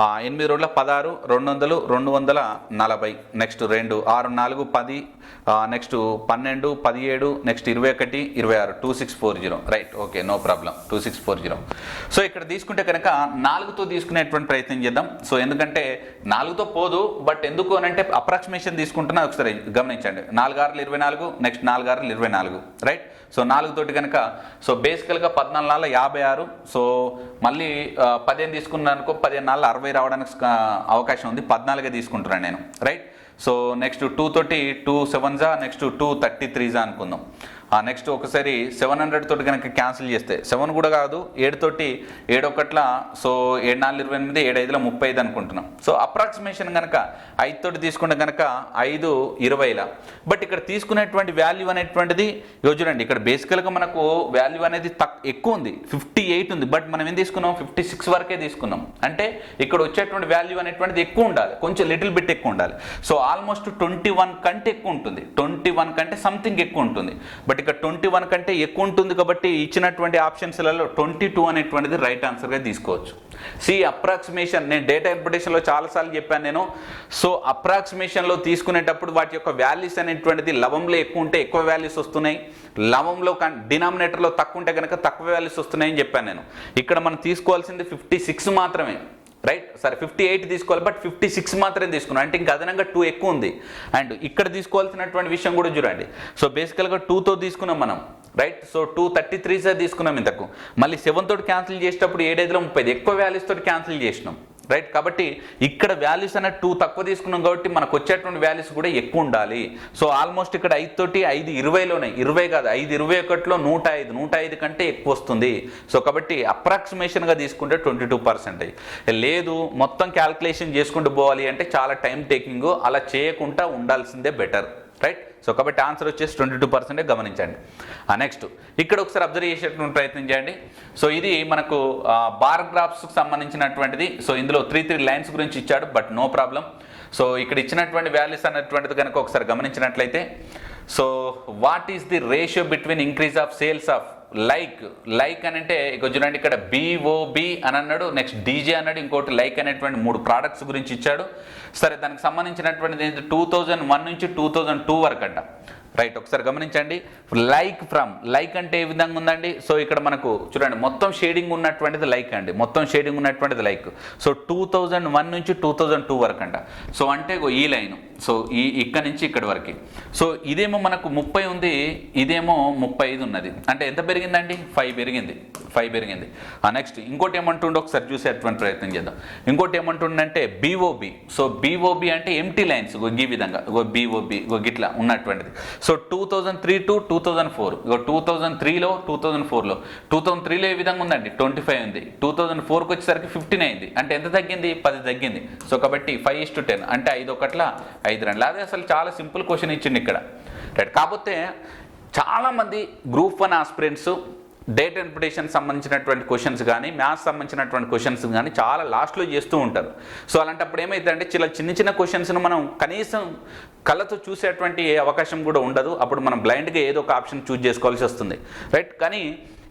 8 రోడ్ల 16, 200, 240, next 2, 6, 4, 10, next 12, 17, next 21, 26, 2640. Right, okay, no problem, 2640. So ఇక్కడ తీసుకుంటే కనుక 4తో తీసుకునేటువంటి ప్రయత్నం చేద్దాం. సో ఎందుకంటే 4తో పోదు, బట్ ఎందుకు అని అంటే అప్రాక్సిమేషన్ తీసుకుంటున్నా, ఒకసారి గమనించండి. 4 6 24, నెక్స్ట్ 4 6 24, రైట్. సో 4 తోటి కనుక సో బేసికల్గా 14 56. సో మళ్ళీ 15 తీసుకున్నాను అనుకో, 15 60 రావడానికి అవకాశం ఉంది. 14 తీసుకుంటున్నాను నేను, రైట్. సో నెక్స్ట్ 2 తోటి 2 7 నెక్స్ట్ 2 33 అనుకుందాం. నెక్స్ట్ ఒకసారి 700 తోటి కనుక క్యాన్సిల్ చేస్తే 7 కూడా కాదు, 7 తోటి 7 1 సో 7 4 28, 7 5 35 అనుకుంటున్నాం. సో అప్రాక్సిమేషన్ కనుక 5 తోటి తీసుకుంటే కనుక 5 20. బట్ ఇక్కడ తీసుకునేటువంటి వాల్యూ అనేటువంటిది చూడండి, ఇక్కడ బేసికల్గా మనకు వాల్యూ అనేది ఎక్కువ ఉంది, 58 ఉంది. బట్ మనం ఏం తీసుకున్నాం, 56 వరకే తీసుకున్నాం. అంటే ఇక్కడ వచ్చేటువంటి వాల్యూ అనేటువంటిది ఎక్కువ ఉండాలి, కొంచెం లిటిల్ బిట్ ఎక్కువ ఉండాలి. సో ఆల్మోస్ట్ 21 కంటే ఎక్కువ ఉంటుంది, 21 కంటే సంథింగ్ ఎక్కువ ఉంటుంది. బట్ ఇక్కడ 21 కంటే ఎక్కువ ఉంటుంది కాబట్టి ఇచ్చినటువంటి ఆప్షన్స్లలో 22 అనేటువంటిది రైట్ ఆన్సర్గా తీసుకోవచ్చు. అప్రాక్సిమేషన్ నేను డేటా ఇంటర్ప్రిటేషన్లో చాలాసార్లు చెప్పాను నేను. సో అప్రాక్సిమేషన్లో తీసుకునేటప్పుడు వాటి యొక్క వాల్యూస్ అనేటువంటిది లవంలో ఎక్కువ ఉంటే ఎక్కువ వాల్యూస్ వస్తున్నాయి, లవంలో డినామినేటర్లో తక్కువ ఉంటే కనుక తక్కువ వాల్యూస్ వస్తున్నాయని చెప్పాను నేను. ఇక్కడ మనం తీసుకోవాల్సింది 56 మాత్రమే, రైట్. సరే 58 తీసుకోవాలి, బట్ 56 మాత్రమే తీసుకున్నాం, అంటే ఇంకా అదనంగా 2 ఎక్కువ ఉంది. అండ్ ఇక్కడ తీసుకోవాల్సినటువంటి విషయం కూడా చూడండి. సో బేసికల్గా 2తో తీసుకున్నాం మనం, రైట్. సో 233 తీసుకున్నాం ఇంతకు. మళ్ళీ 7 తోటి క్యాన్సిల్ చేసేటప్పుడు 7 5 30 ఎక్కువ వాల్యూస్ తోటి క్యాన్సిల్ చేసినాం, రైట్. కాబట్టి ఇక్కడ వాల్యూస్ అనేది 2 తక్కువ తీసుకున్నాం కాబట్టి మనకు వచ్చేటువంటి వాల్యూస్ కూడా ఎక్కువ ఉండాలి. సో ఆల్మోస్ట్ ఇక్కడ 5 తోటి 5 20లోనే, 20 కాదు 5 21లో 105, 105 కంటే ఎక్కువ వస్తుంది. సో కాబట్టి అప్రాక్సిమేషన్గా తీసుకుంటే 22%. లేదు మొత్తం క్యాల్కులేషన్ చేసుకుంటూ పోవాలి అంటే చాలా టైం టేకింగ్, అలా చేయకుండా ఉండాల్సిందే బెటర్, రైట్. సో కాబట్టి ఆన్సర్ వచ్చేసి 22% గమనించండి. నెక్స్ట్ ఇక్కడ ఒకసారి అబ్జర్వ్ చేసేటువంటి ప్రయత్నం చేయండి. సో ఇది మనకు బార్ గ్రాఫ్స్కి సంబంధించినటువంటిది. సో ఇందులో 3 లైన్స్ గురించి ఇచ్చాడు, బట్ నో ప్రాబ్లం. సో ఇక్కడ ఇచ్చినటువంటి వాల్యూస్ అన్నటువంటిది కనుక ఒకసారి గమనించినట్లయితే, so what is the ratio between increase of sales of like అని అంటే ఇక చూడండి, ఇక్కడ BOB అని అన్నాడు, నెక్స్ట్ DJ అన్నాడు, ఇంకోటి లైక్ అనేటువంటి 3 ప్రోడక్ట్స్ గురించి ఇచ్చాడు. సరే దానికి సంబంధించినటువంటిది 2001 నుంచి 2002 వరకు అంట, రైట్. ఒకసారి గమనించండి. లైక్ అంటే ఏ విధంగా ఉందండి. సో ఇక్కడ మనకు చూడండి మొత్తం షేడింగ్ ఉన్నటువంటిది లైక్ అండి, మొత్తం షేడింగ్ ఉన్నటువంటిది లైక్. సో 2001 నుంచి 2002 వరకు అంట. సో అంటే ఈ లైన్, సో ఇక్కడ నుంచి ఇక్కడ వరకు. సో ఇదేమో మనకు 30 ఉంది, ఇదేమో 35 ఉన్నది. అంటే ఎంత పెరిగిందండి, 5 పెరిగింది. నెక్స్ట్ ఇంకోటి ఏమంటుండో ఒకసారి చూసేటువంటి ప్రయత్నం చేద్దాం. ఇంకోటి ఏమంటుండంటే BOB. సో BOB అంటే ఎంటీ లైన్స్, ఈ విధంగా BOB గిట్లా ఉన్నటువంటిది. సో 2003 to 2004, 2003లో 2004లో 2003లో ఏ విధంగా ఉందండి, 25 ఉంది. 2004కి వచ్చేసరికి 15 అయింది. అంటే ఎంత తగ్గింది, 10 తగ్గింది. సో కాబట్టి 5:10 అంటే 5 1 5 2. అదే అసలు చాలా సింపుల్ క్వశ్చన్ ఇచ్చింది ఇక్కడ, రైట్. కాకపోతే చాలామంది గ్రూప్ 1 ఆస్పిరెంట్స్ డేటా ఇంటర్ప్రిటేషన్ సంబంధించినటువంటి క్వశ్చన్స్ కానీ మ్యాథ్స్ సంబంధించినటువంటి క్వశ్చన్స్ కానీ చాలా లాస్ట్లో చేస్తూ ఉంటారు. సో అలాంటప్పుడు ఏమైందంటే చిన్న క్వశ్చన్స్ను మనం కనీసం కళ్ళతో చూసేటువంటి అవకాశం కూడా ఉండదు. అప్పుడు మనం బ్లైండ్గా ఏదో ఒక ఆప్షన్ చూస్ చేసుకోవాల్సి వస్తుంది, రైట్. కానీ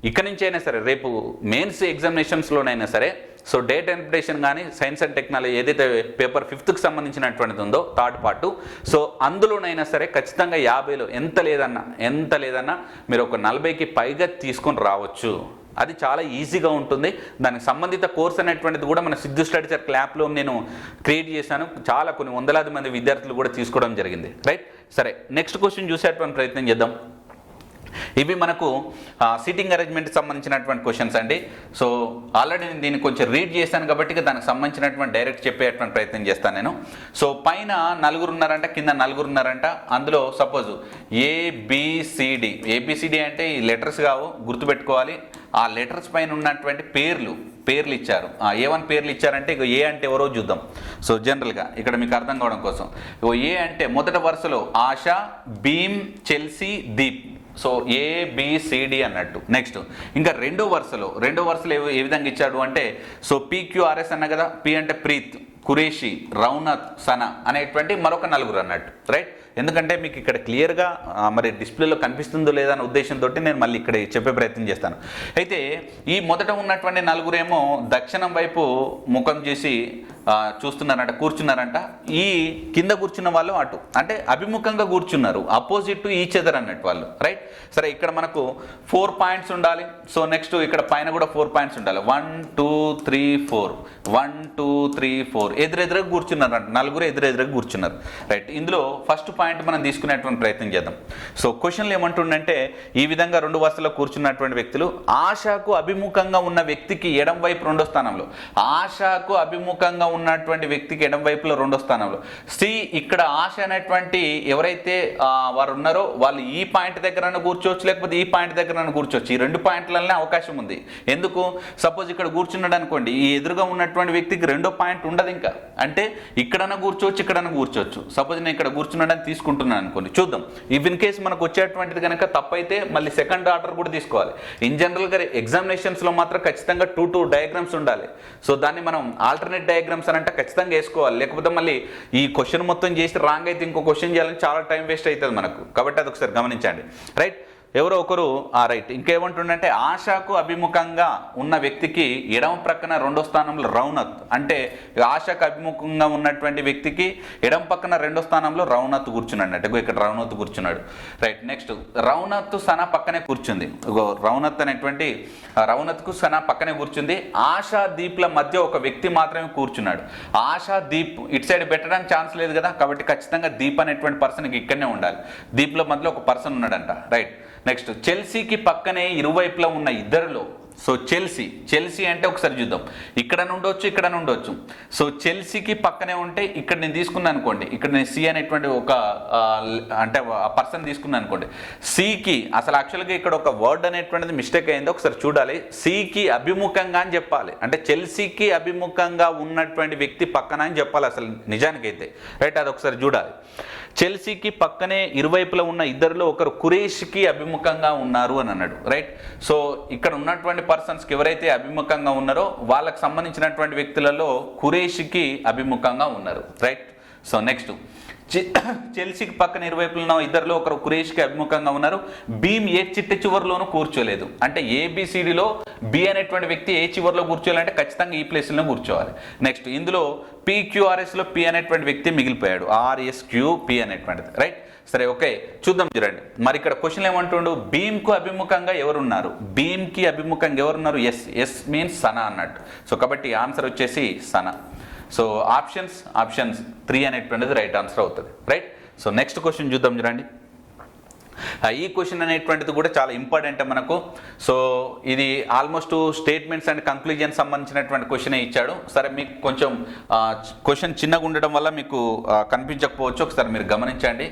ఇక్కడ నుంచి అయినా సరే, రేపు మెయిన్స్ ఎగ్జామినేషన్స్లోనైనా సరే, సో డేటా ఇంటర్ప్రిటేషన్ కానీ సైన్స్ అండ్ టెక్నాలజీ ఏదైతే పేపర్ 5th సంబంధించినటువంటిది ఉందో థర్డ్ పార్ట్, సో అందులోనైనా సరే ఖచ్చితంగా 50లో ఎంత లేదన్నా మీరు ఒక 40కి పైగా తీసుకొని రావచ్చు. అది చాలా ఈజీగా ఉంటుంది. దానికి సంబంధిత కోర్స్ అనేటువంటిది కూడా మన సిద్ధు స్టడీ సర్కిల్ యాప్లో నేను క్రియేట్ చేశాను. చాలా కొన్ని వందలాది మంది విద్యార్థులు కూడా తీసుకోవడం జరిగింది, రైట్. సరే నెక్స్ట్ క్వశ్చన్ చూసేటువంటి ప్రయత్నం చేద్దాం. ఇవి మనకు సీటింగ్ అరేంజ్మెంట్కి సంబంధించినటువంటి క్వశ్చన్స్ అండి. సో ఆల్రెడీ నేను దీన్ని కొంచెం రీడ్ చేశాను కాబట్టి దానికి సంబంధించినటువంటి డైరెక్ట్ చెప్పేటువంటి ప్రయత్నం చేస్తాను నేను. సో పైన 4 ఉన్నారంట, కింద 4 ఉన్నారంట. అందులో సపోజ్ ABCD అంటే ఈ లెటర్స్ కావు, గుర్తుపెట్టుకోవాలి. ఆ లెటర్స్ పైన ఉన్నటువంటి పేర్లు ఇచ్చారు. A1 పేర్లు ఇచ్చారంటే ఇక ఏ అంటే ఎవరో చూద్దాం. సో జనరల్గా ఇక్కడ మీకు అర్థం కావడం కోసం ఏ అంటే మొదటి వరుసలో Asha, Bheem, Chelsea, Deep. So ABCD అన్నట్టు. నెక్స్ట్ ఇంకా రెండో వరుసలో ఏ విధంగా ఇచ్చాడు అంటే, సో PQRS అన్న కదా, P అంటే ప్రీత్, కురేషి, రౌనత్, సనా అనేటువంటి మరొక 4 అన్నట్టు, రైట్. ఎందుకంటే మీకు ఇక్కడ క్లియర్గా మరి డిస్ప్లేలో కనిపిస్తుందో లేదా అనే ఉద్దేశంతో నేను మళ్ళీ ఇక్కడ చెప్పే ప్రయత్నం చేస్తాను. అయితే ఈ మొదట ఉన్నటువంటి నలుగురేమో దక్షిణం వైపు ముఖం చేసి చూస్తున్నారంట, కూర్చున్నారంట. ఈ కింద కూర్చున్న వాళ్ళు అటు అంటే అభిముఖంగా కూర్చున్నారు, అపోజిట్ టు ఈచ్ అదర్ అన్నట్టు వాళ్ళు, రైట్. సరే ఇక్కడ మనకు 4 పాయింట్స్ ఉండాలి. సో నెక్స్ట్ ఇక్కడ పైన కూడా 4 పాయింట్స్ ఉండాలి. 1 2 3 4 1 2 3 4 ఎదురెదురుగా కూర్చున్నారంట, నలుగురు ఎదురెదురుగా కూర్చున్నారు, రైట్. ఇందులో ఫస్ట్ పాయింట్ మనం తీసుకునేటువంటి ప్రయత్నం చేద్దాం. సో క్వశ్చన్లు ఏమంటుండంటే ఈ విధంగా 2 వరుసలో కూర్చున్నటువంటి వ్యక్తులు ఆశకు అభిముఖంగా ఉన్న వ్యక్తికి ఎడం వైపు 2వ స్థానంలో, ఆశకు అభిముఖంగా ఉన్నటువంటి వ్యక్తికి ఎడం వైపులో 2వ స్థానంలో. ఇక్కడ ఆశ అనేటువంటి ఎవరైతే వారు ఉన్నారో వాళ్ళు ఈ పాయింట్ దగ్గర కూర్చోవచ్చు, లేకపోతే ఈ పాయింట్ దగ్గర కూర్చోవచ్చు. ఈ 2 పాయింట్లనే అవకాశం ఉంది. ఎందుకు? సపోజ్ ఇక్కడ కూర్చున్నాడు అనుకోండి, ఈ ఎదురుగా ఉన్నటువంటి వ్యక్తికి 2వ పాయింట్ ఉండదు ఇంకా, అంటే ఇక్కడన్నా కూర్చోవచ్చు, ఇక్కడన్నా కూర్చోవచ్చు. సపోజ్ నేను ఇక్కడ కూర్చున్నాడని తీసుకుంటున్నాను అనుకోండి, చూద్దాం. ఇన్ కేసు మనకు వచ్చేటువంటిది కనుక తప్పైతే మళ్ళీ సెకండ్ ఆర్డర్ కూడా తీసుకోవాలి. ఇన్ జనరల్గా ఎగ్జామినేషన్స్లో మాత్రం ఖచ్చితంగా 2 డయాగ్రామ్స్ ఉండాలి. సో దాన్ని మనం ఆల్టర్నేట్ డయాగ్రామ్స్ అని అంటే ఖచ్చితంగా వేసుకోవాలి. లేకపోతే మళ్ళీ ఈ క్వశ్చన్ మొత్తం చేసి రాంగ్ అయితే ఇంకో క్వశ్చన్ చేయాలని చాలా టైం వేస్ట్ అవుతుంది మనకు. కాబట్టి అది ఒకసారి గమనించండి, రైట్. ఎవరో ఒకరు రైట్. ఇంకేమంటుండంటే ఆశకు అభిముఖంగా ఉన్న వ్యక్తికి ఎడమ ప్రక్కన 2వ స్థానంలో రౌనత్, అంటే ఆశకు అభిముఖంగా ఉన్నటువంటి వ్యక్తికి ఎడమ పక్కన 2వ స్థానంలో రౌనత్ కూర్చున్నాడు అంటే ఇక్కడ రౌనత్ కూర్చున్నాడు, రైట్. నెక్స్ట్ రౌనత్ సన పక్కనే కూర్చుంది. రౌనత్ అనేటువంటి రౌనత్కు సన పక్కనే కూర్చుంది. ఆశా దీప్ల మధ్య ఒక వ్యక్తి మాత్రమే కూర్చున్నాడు. ఆశా దీప్ ఇటు సైడ్ పెట్టడానికి ఛాన్స్ లేదు కదా, కాబట్టి ఖచ్చితంగా దీప్ అనేటువంటి పర్సన్కి ఇక్కడనే ఉండాలి. దీప్ల మధ్యలో ఒక పర్సన్ ఉన్నాడంట, రైట్. నెక్స్ట్ చెల్సీకి పక్కనే ఇరువైపులా ఉన్న ఇద్దరిలో, సో చెల్సీ అంటే ఒకసారి చూద్దాం, ఇక్కడ నుండొచ్చు, ఇక్కడ నుండొచ్చు. సో చెల్సీకి పక్కనే ఉంటే ఇక్కడ నేను తీసుకున్నాను అనుకోండి, ఇక్కడ నేను సి అనేటువంటి ఒక అంటే ఆ పర్సన్ తీసుకున్నాను అనుకోండి. సికి అసలు యాక్చువల్గా ఇక్కడ ఒక వర్డ్ అనేటువంటిది మిస్టేక్ అయిందో ఒకసారి చూడాలి. సికి అభిముఖంగా అని చెప్పాలి, అంటే చెల్సీకి అభిముఖంగా ఉన్నటువంటి వ్యక్తి పక్కన అని చెప్పాలి అసలు నిజానికైతే, రైట్. అది ఒకసారి చూడాలి. చెల్సీకి పక్కనే ఇరువైపులా ఉన్న ఇద్దరిలో ఒకరు కురేష్కి అభిముఖంగా ఉన్నారు అని అన్నాడు, రైట్. సో ఇక్కడ ఉన్నటువంటి పర్సన్స్కి ఎవరైతే అభిముఖంగా ఉన్నారో వాళ్ళకి సంబంధించినటువంటి వ్యక్తులలో కురేష్కి అభిముఖంగా ఉన్నారు, రైట్. సో నెక్స్ట్ చెల్సీకి పక్కన ఇరువైపులు ఉన్న ఇద్దరిలో ఒకరు కురేష్కి అభిముఖంగా ఉన్నారు. భీమ్ ఏ చిట్ట చివరిలోనూ కూర్చోలేదు, అంటే ఏబిసిడిలో బి అనేటువంటి వ్యక్తి ఏ చివరిలో కూర్చోవాలంటే ఖచ్చితంగా ఈ ప్లేస్లో కూర్చోవాలి. నెక్స్ట్ ఇందులో పిక్యూఆర్ఎస్లో పి అనేటువంటి వ్యక్తి మిగిలిపోయాడు, ఆర్ఎస్క్యూపి అనేటువంటిది, రైట్. సరే ఓకే, చూద్దాం చూడండి. మరి ఇక్కడ క్వశ్చన్ ఏమంటుండు, భీమ్కు అభిముఖంగా ఎవరున్నారు, భీమ్కి అభిముఖంగా ఎవరున్నారు, ఎస్ మీన్స్ సన అన్నట్టు. సో కాబట్టి ఆన్సర్ వచ్చేసి సన. సో ఆప్షన్స్ 3 అనేటువంటిది రైట్ ఆన్సర్ అవుతుంది, రైట్. సో నెక్స్ట్ క్వశ్చన్ చూద్దాం చూడండి. ఈ క్వశ్చన్ అనేటువంటిది కూడా చాలా ఇంపార్టెంట్ మనకు. సో ఇది ఆల్మోస్ట్ స్టేట్మెంట్స్ అండ్ కంక్లూజన్ సంబంధించినటువంటి క్వశ్చన్ ఇచ్చాడు. సరే మీకు కొంచెం క్వశ్చన్ చిన్నగా ఉండడం వల్ల మీకు కనిపించకపోవచ్చు, ఒకసారి మీరు గమనించండి.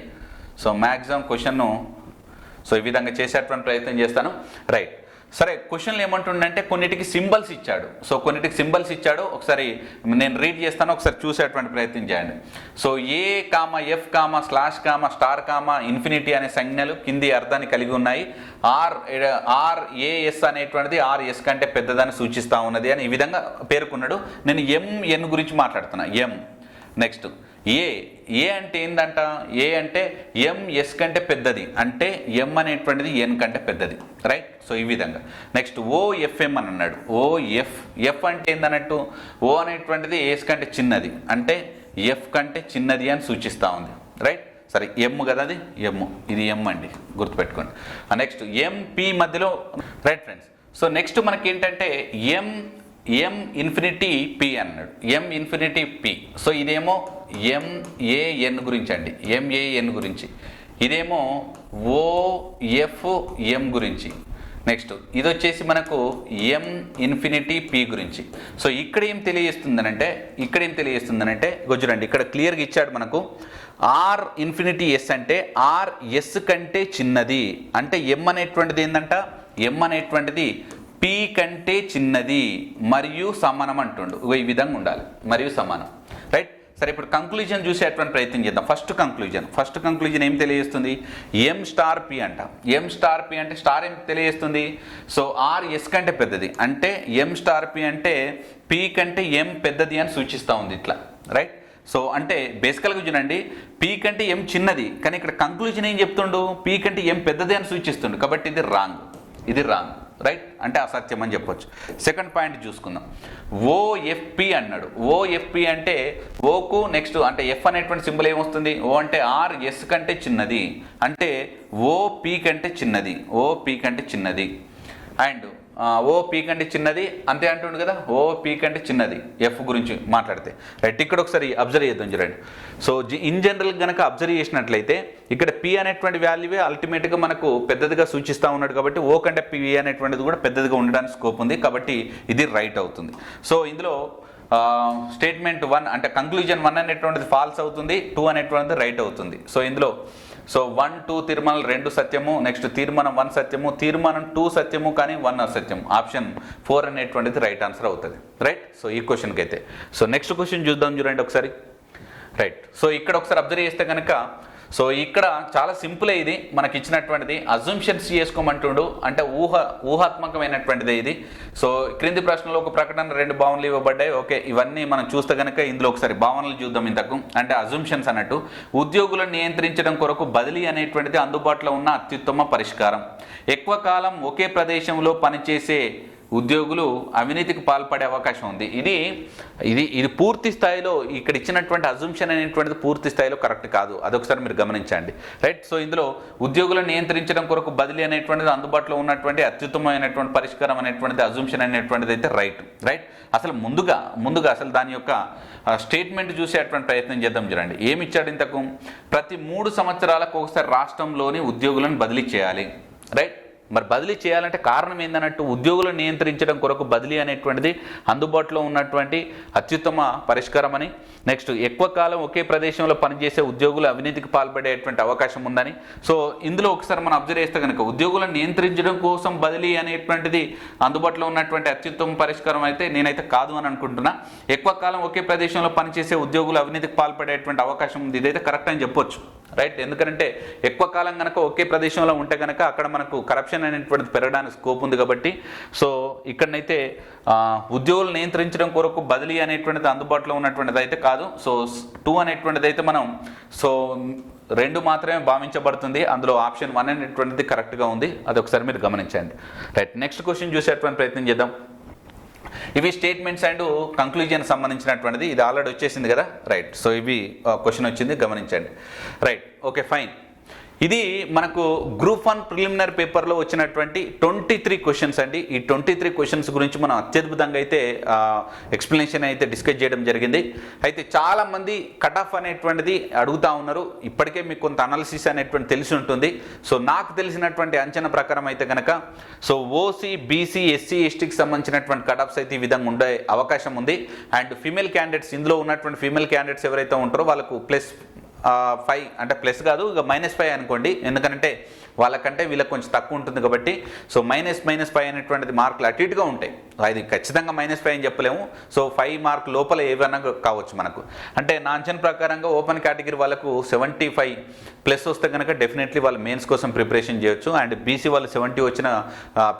సో మ్యాక్సిమం క్వశ్చన్ను సో ఈ విధంగా చేసేటువంటి ప్రయత్నం చేస్తాను, రైట్. సరే క్వశ్చన్లు ఏమంటుండంటే కొన్నిటికి సింబల్స్ ఇచ్చాడు. సో కొన్నిటికి సింబల్స్ ఇచ్చాడు, ఒకసారి నేను రీడ్ చేస్తాను, ఒకసారి చూసేటువంటి ప్రయత్నం చేయండి. సో ఏ కామ ఎఫ్ కామ స్లాష్ కామ స్టార్ కామ ఇన్ఫినిటీ అనే సంజ్ఞలు కింది అర్థాన్ని కలిగి ఉన్నాయి. ఆర్ఏఎస్ అనేటువంటిది ఆర్ఎస్ కంటే పెద్దదాన్ని సూచిస్తూ ఉన్నది అని ఈ విధంగా పేర్కొన్నాడు. నేను ఎంఎన్ గురించి మాట్లాడుతున్నా, ఎం. నెక్స్ట్ ఏ అంటే ఏందంట, ఏ అంటే ఎంఎస్ కంటే పెద్దది, అంటే ఎం అనేటువంటిది ఎన్ కంటే పెద్దది, రైట్. సో ఈ విధంగా. నెక్స్ట్ ఓఎఫ్ఎం అని అన్నాడు. ఎఫ్ అంటే ఏందన్నట్టు, ఓ అనేటువంటిది ఎస్ కంటే చిన్నది, అంటే ఎఫ్ కంటే చిన్నది అని సూచిస్తూ ఉంది, రైట్. సరే ఎమ్ కదా, అది ఎమ్, ఇది ఎమ్ అండి, గుర్తుపెట్టుకోండి. నెక్స్ట్ ఎంపి మధ్యలో, రైట్ ఫ్రెండ్స్. సో నెక్స్ట్ మనకి ఏంటంటే ఎం ఇన్ఫినిటీ పి అన్నాడు, ఎం ఇన్ఫినిటీ పి. సో ఇదేమో ఎంఏఎన్ గురించి అండి, ఎంఏఎన్ గురించి. ఇదేమో ఓఎఫ్ఎం గురించి. నెక్స్ట్ ఇది వచ్చేసి మనకు ఎం ఇన్ఫినిటీ పి గురించి. సో ఇక్కడ ఏం తెలియజేస్తుందనంటే చూడండి, ఇక్కడ క్లియర్గా ఇచ్చాడు మనకు. ఆర్ ఇన్ఫినిటీ ఎస్ అంటే ఆర్ ఎస్ కంటే చిన్నది, అంటే ఎం అనేటువంటిది ఏంటంట, ఎం అనేటువంటిది పి కంటే చిన్నది మరియు సమానం అంటుండు. ఈ విధంగా ఉండాలి, మరియు సమానం, రైట్. సరే ఇప్పుడు కంక్లూజన్ చూసేటువంటి ప్రయత్నం చేద్దాం. ఫస్ట్ కంక్లూజన్ ఏం తెలియజేస్తుంది, ఎం స్టార్ పి అంట. ఎం స్టార్ పి అంటే స్టార్ ఏం తెలియజేస్తుంది, సో ఆర్ ఎస్ కంటే పెద్దది, అంటే ఎం స్టార్ పి అంటే పి కంటే ఎం పెద్దది అని సూచిస్తూ ఉంది ఇట్లా, రైట్. సో అంటే బేసికల్గా చూడండి, పీ కంటే ఎం చిన్నది, కానీ ఇక్కడ కంక్లూజన్ ఏం చెప్తుండు, పీ కంటే ఎం పెద్దది అని సూచిస్తుండు, కాబట్టి ఇది రాంగ్, రైట్, అంటే అసత్యం అని చెప్పొచ్చు. సెకండ్ పాయింట్ చూసుకుందాం. ఓఎఫ్పి అన్నాడు. ఓఎఫ్పి అంటే ఓకు నెక్స్ట్ అంటే ఎఫ్ అనేటువంటి సింబల్ ఏమొస్తుంది, ఓ అంటే ఆర్ ఎస్ కంటే చిన్నది, అంటే ఓపి కంటే చిన్నది అండ్ ఓపి కంటే చిన్నది అంతే అంటుండు కదా, ఓపి కంటే చిన్నది ఎఫ్ గురించి మాట్లాడితే, రైట్. ఇక్కడ ఒకసారి అబ్జర్వ్ చేద్దాం చూడండి. సో ఇన్ జనరల్ కనుక అబ్జర్వ్ చేసినట్లయితే ఇక్కడ పి అనేటువంటి వాల్యూవే అల్టిమేట్గా మనకు పెద్దదిగా సూచిస్తూ ఉన్నాడు, కాబట్టి ఓ కంటే పి అనేటువంటిది కూడా పెద్దదిగా ఉండడానికి స్కోప్ ఉంది, కాబట్టి ఇది రైట్ అవుతుంది. సో ఇందులో స్టేట్మెంట్ 1 అంటే కంక్లూజన్ 1 అనేటువంటిది ఫాల్స్ అవుతుంది, 2 అనేటువంటిది రైట్ అవుతుంది. సో ఇందులో 1, 2 తీర్మానం 2 సత్యము, నెక్స్ట్ తీర్మానం 1 సత్యము, తీర్మానం 2 సత్యము కానీ 1 అసత్యం. ఆప్షన్ 4 అనేటువంటిది రైట్ ఆన్సర్ అవుతుంది, రైట్. సో ఈ క్వశ్చన్కి అయితే సో నెక్స్ట్ క్వశ్చన్ చూద్దాం చూడండి ఒకసారి, రైట్. సో ఇక్కడ ఒకసారి అబ్జర్వ్ చేస్తే కనుక సో ఇక్కడ చాలా సింపుల్ ఇది మనకి ఇచ్చినటువంటిది, అజంప్షన్స్ చేసుకోమంటుండు, అంటే ఊహాత్మకమైనటువంటిది ఇది. సో క్రింది ప్రశ్నలో ఒక ప్రకటన 2 భావనలు ఇవ్వబడ్డాయి. ఓకే, ఇవన్నీ మనం చూస్తే కనుక ఇందులో ఒకసారి భావనలు చూద్దాం. ఇంతకు అంటే అజంప్షన్స్ అన్నట్టు, ఉద్యోగులను నియంత్రించడం కొరకు బదిలీ అనేటువంటిది అందుబాటులో ఉన్న అత్యుత్తమ పరిష్కారం. ఎక్కువ కాలం ఒకే ప్రదేశంలో పనిచేసే ఉద్యోగులు అవినీతికి పాల్పడే అవకాశం ఉంది. ఇది పూర్తి స్థాయిలో ఇక్కడ ఇచ్చినటువంటి అజంప్షన్ అనేటువంటిది పూర్తి స్థాయిలో కరెక్ట్ కాదు, అదొకసారి మీరు గమనించండి, రైట్. సో ఇందులో ఉద్యోగులను నియంత్రించడం కొరకు బదిలీ అనేటువంటిది అందుబాటులో ఉన్నటువంటి అత్యుత్తమమైనటువంటి పరిష్కారం అనేటువంటిది అజంప్షన్ అనేటువంటిది అయితే రైట్. అసలు ముందుగా అసలు దాని యొక్క స్టేట్మెంట్ చూసేటువంటి ప్రయత్నం చేద్దాం చూడండి. ఏమి ఇచ్చాడు ఇంతకు, ప్రతి 3 సంవత్సరాలకు ఒకసారి రాష్ట్రంలోని ఉద్యోగులను బదిలీ చేయాలి, రైట్. మరి బదిలీ చేయాలంటే కారణం ఏందన్నట్టు, ఉద్యోగులను నియంత్రించడం కొరకు బదిలీ అనేటువంటిది అందుబాటులో ఉన్నటువంటి అత్యుత్తమ పరిష్కారం అని, నెక్స్ట్ ఎక్కువ కాలం ఒకే ప్రదేశంలో పనిచేసే ఉద్యోగులు అవినీతికి పాల్పడేటువంటి అవకాశం ఉందని. సో ఇందులో ఒకసారి మనం అబ్జర్వ్ చేస్తే కనుక ఉద్యోగులను నియంత్రించడం కోసం బదిలీ అనేటువంటిది అందుబాటులో ఉన్నటువంటి అత్యుత్తమ పరిష్కారం అయితే నేనైతే కాదు అని అనుకుంటున్నా. ఎక్కువ కాలం ఒకే ప్రదేశంలో పనిచేసే ఉద్యోగులు అవినీతికి పాల్పడేటువంటి అవకాశం ఉంది, ఇదైతే కరెక్ట్ అని చెప్పొచ్చు, రైట్. ఎందుకంటే ఎక్కువ కాలం కనుక ఒకే ప్రదేశంలో ఉంటే కనుక అక్కడ మనకు కరప్షన్ అనేటువంటిది పెరగడానికి స్కోప్ ఉంది కాబట్టి, సో ఇక్కడనైతే ఉద్యోగులు నియంత్రించడం కొరకు బదిలీ అనేటువంటిది అందుబాటులో ఉన్నటువంటిది అయితే కాదు. సో 2 అనేటువంటిది అయితే మనం 2 మాత్రమే భావించబడుతుంది, అందులో ఆప్షన్ 1 అనేటువంటిది కరెక్ట్గా ఉంది, అది ఒకసారి మీరు గమనించండి, రైట్. నెక్స్ట్ క్వశ్చన్ చూసేటువంటి ప్రయత్నం చేద్దాం. ఇవి స్టేట్మెంట్స్ అండ్ కంక్లూజన్ సంబంధించినటువంటిది, ఇది ఆల్రెడీ వచ్చేసింది కదా, రైట్. సో ఇవి క్వశ్చన్ వచ్చింది, గమనించండి, రైట్. Okay, fine. ఇది మనకు గ్రూప్ 1 ప్రిలిమినరీ పేపర్లో వచ్చినటువంటి 23 క్వశ్చన్స్ అండి. ఈ 23 క్వశ్చన్స్ గురించి మనం అత్యద్భుతంగా అయితే ఎక్స్ప్లెనేషన్ అయితే డిస్కస్ చేయడం జరిగింది. అయితే చాలామంది కట్ ఆఫ్ అనేటువంటిది అడుగుతూ ఉన్నారు, ఇప్పటికే మీకు కొంత అనాలిసిస్ అనేటువంటి తెలిసి ఉంటుంది. సో నాకు తెలిసినటువంటి అంచనా ప్రకారం అయితే కనుక సో ఓసీ, బీసీ, ఎస్సీ, ఎస్టీకి సంబంధించినటువంటి కట్ ఆఫ్స్ అయితే ఈ విధంగా ఉండే అవకాశం ఉంది. అండ్ ఫీమేల్ క్యాండిడేట్స్, ఇందులో ఉన్నటువంటి ఫీమేల్ క్యాండిడేట్స్ ఎవరైతే ఉంటారో వాళ్ళకు +5 అంటే ప్లస్ కాదు, ఇక -5 అనుకోండి, ఎందుకంటే వాళ్ళకంటే వీళ్ళకి కొంచెం తక్కువ ఉంటుంది కాబట్టి. సో -5 అనేటువంటిది మార్కులు అటు ఇటుగా ఉంటాయి, అది ఖచ్చితంగా -5 అని చెప్పలేము. సో 5 మార్క్ లోపల ఏవైనా కావచ్చు మనకు. అంటే నా అంచనా ప్రకారంగా ఓపెన్ కేటగిరీ వాళ్ళకు 75+ వస్తే కనుక డెఫినెట్లీ వాళ్ళు మెయిన్స్ కోసం ప్రిపరేషన్ చేయొచ్చు. అండ్ బీసీ వాళ్ళు 70 వచ్చిన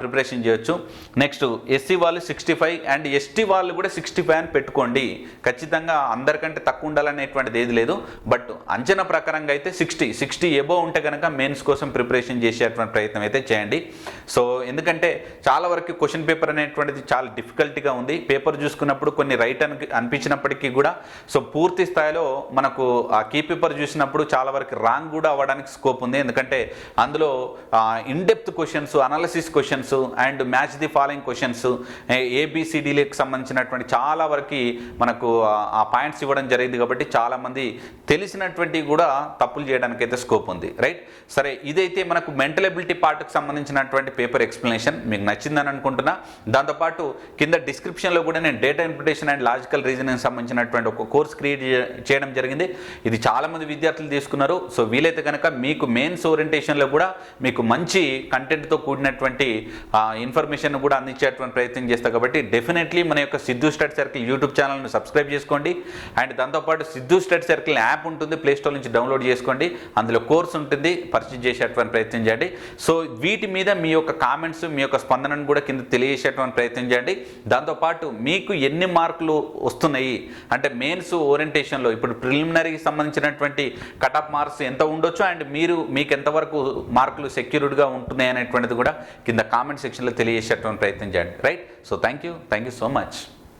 ప్రిపరేషన్ చేయొచ్చు. నెక్స్ట్ ఎస్సీ వాళ్ళు 65 అండ్ ఎస్టీ వాళ్ళు కూడా 65 అని పెట్టుకోండి. ఖచ్చితంగా అందరికంటే తక్కువ ఉండాలనేటువంటిది ఏది లేదు, బట్ అంచనా ప్రకారంగా అయితే 60 ఎబో ఉంటే కనుక మెయిన్స్ కోసం ప్రిపరేషన్ చేసేటువంటి ప్రయత్నం అయితే చేయండి. సో ఎందుకంటే చాలా వరకు క్వశ్చన్ పేపర్ అనేటువంటిది చాలా డిఫికల్ట్గా ఉంది. పేపర్ చూసుకున్నప్పుడు కొన్ని రైట్ అనిపించినప్పటికీ కూడా సో పూర్తి స్థాయిలో మనకు ఆ కీ పేపర్ చూసినప్పుడు చాలా వరకు రాంగ్ కూడా అవ్వడానికి స్కోప్ ఉంది. ఎందుకంటే అందులో in depth questions, analysis questions and match the following questions, ఏబిసిడీలకు సంబంధించినటువంటి చాలా వరకు మనకు ఆ పాయింట్స్ ఇవ్వడం జరిగింది. కాబట్టి చాలామంది తెలిసినటువంటి కూడా తప్పులు చేయడానికి అయితే స్కోప్ ఉంది, రైట్. సరే, ఇదైతే మనకు మెంటల్ ఎబిలిటీ పార్ట్కి సంబంధించినటువంటి పేపర్ ఎక్స్ప్లెనేషన్ మీకు నచ్చిందని అనుకుంటున్నా. దాంతోపాటు కింద డిస్క్రిప్షన్లో కూడా నేను data interpretation and logical reasoning సంబంధించినటువంటి ఒక కోర్స్ క్రియేట్ చేయడం జరిగింది. ఇది చాలామంది విద్యార్థులు తీసుకున్నారు. సో వీలైతే కనుక మీకు మెయిన్స్ ఓరియంటేషన్లో కూడా మీకు మంచి కంటెంట్తో కూడినటువంటి ఇన్ఫర్మేషన్ కూడా అందించేటువంటి ప్రయత్నం చేస్తాను. కాబట్టి డెఫినెట్లీ మన యొక్క సిద్ధు స్టడీ సర్కిల్ యూట్యూబ్ ఛానల్ని సబ్స్క్రైబ్ చేసుకోండి. అండ్ దాంతోపాటు సిద్ధు స్టడీ సర్కిల్ యాప్ ఉంటుంది, ప్లేస్టోర్ నుంచి డౌన్లోడ్ చేసుకోండి. అందులో కోర్స్ ఉంటుంది, పర్చేజ్ చేసేటువంటి ప్రయత్నం చేయండి. సో వీటి మీద మీ యొక్క కామెంట్స్, మీ యొక్క స్పందనను కూడా కింద తెలియజేసేటువంటి ప్రయత్నం చేయండి. దాంతోపాటు మీకు ఎన్ని మార్కులు వస్తున్నాయి అంటే మెయిన్స్ ఓరియంటేషన్లో ఇప్పుడు ప్రిలిమినరీకి సంబంధించినటువంటి కట్ ఆఫ్ మార్క్స్ ఎంత ఉండొచ్చు అండ్ మీకు ఎంతవరకు మార్కులు సెక్యూర్డ్గా ఉంటున్నాయి అనేటువంటిది కూడా కింద కామెంట్ సెక్షన్లో తెలియజేసేటువంటి ప్రయత్నం చేయండి. Right. So thank you so much.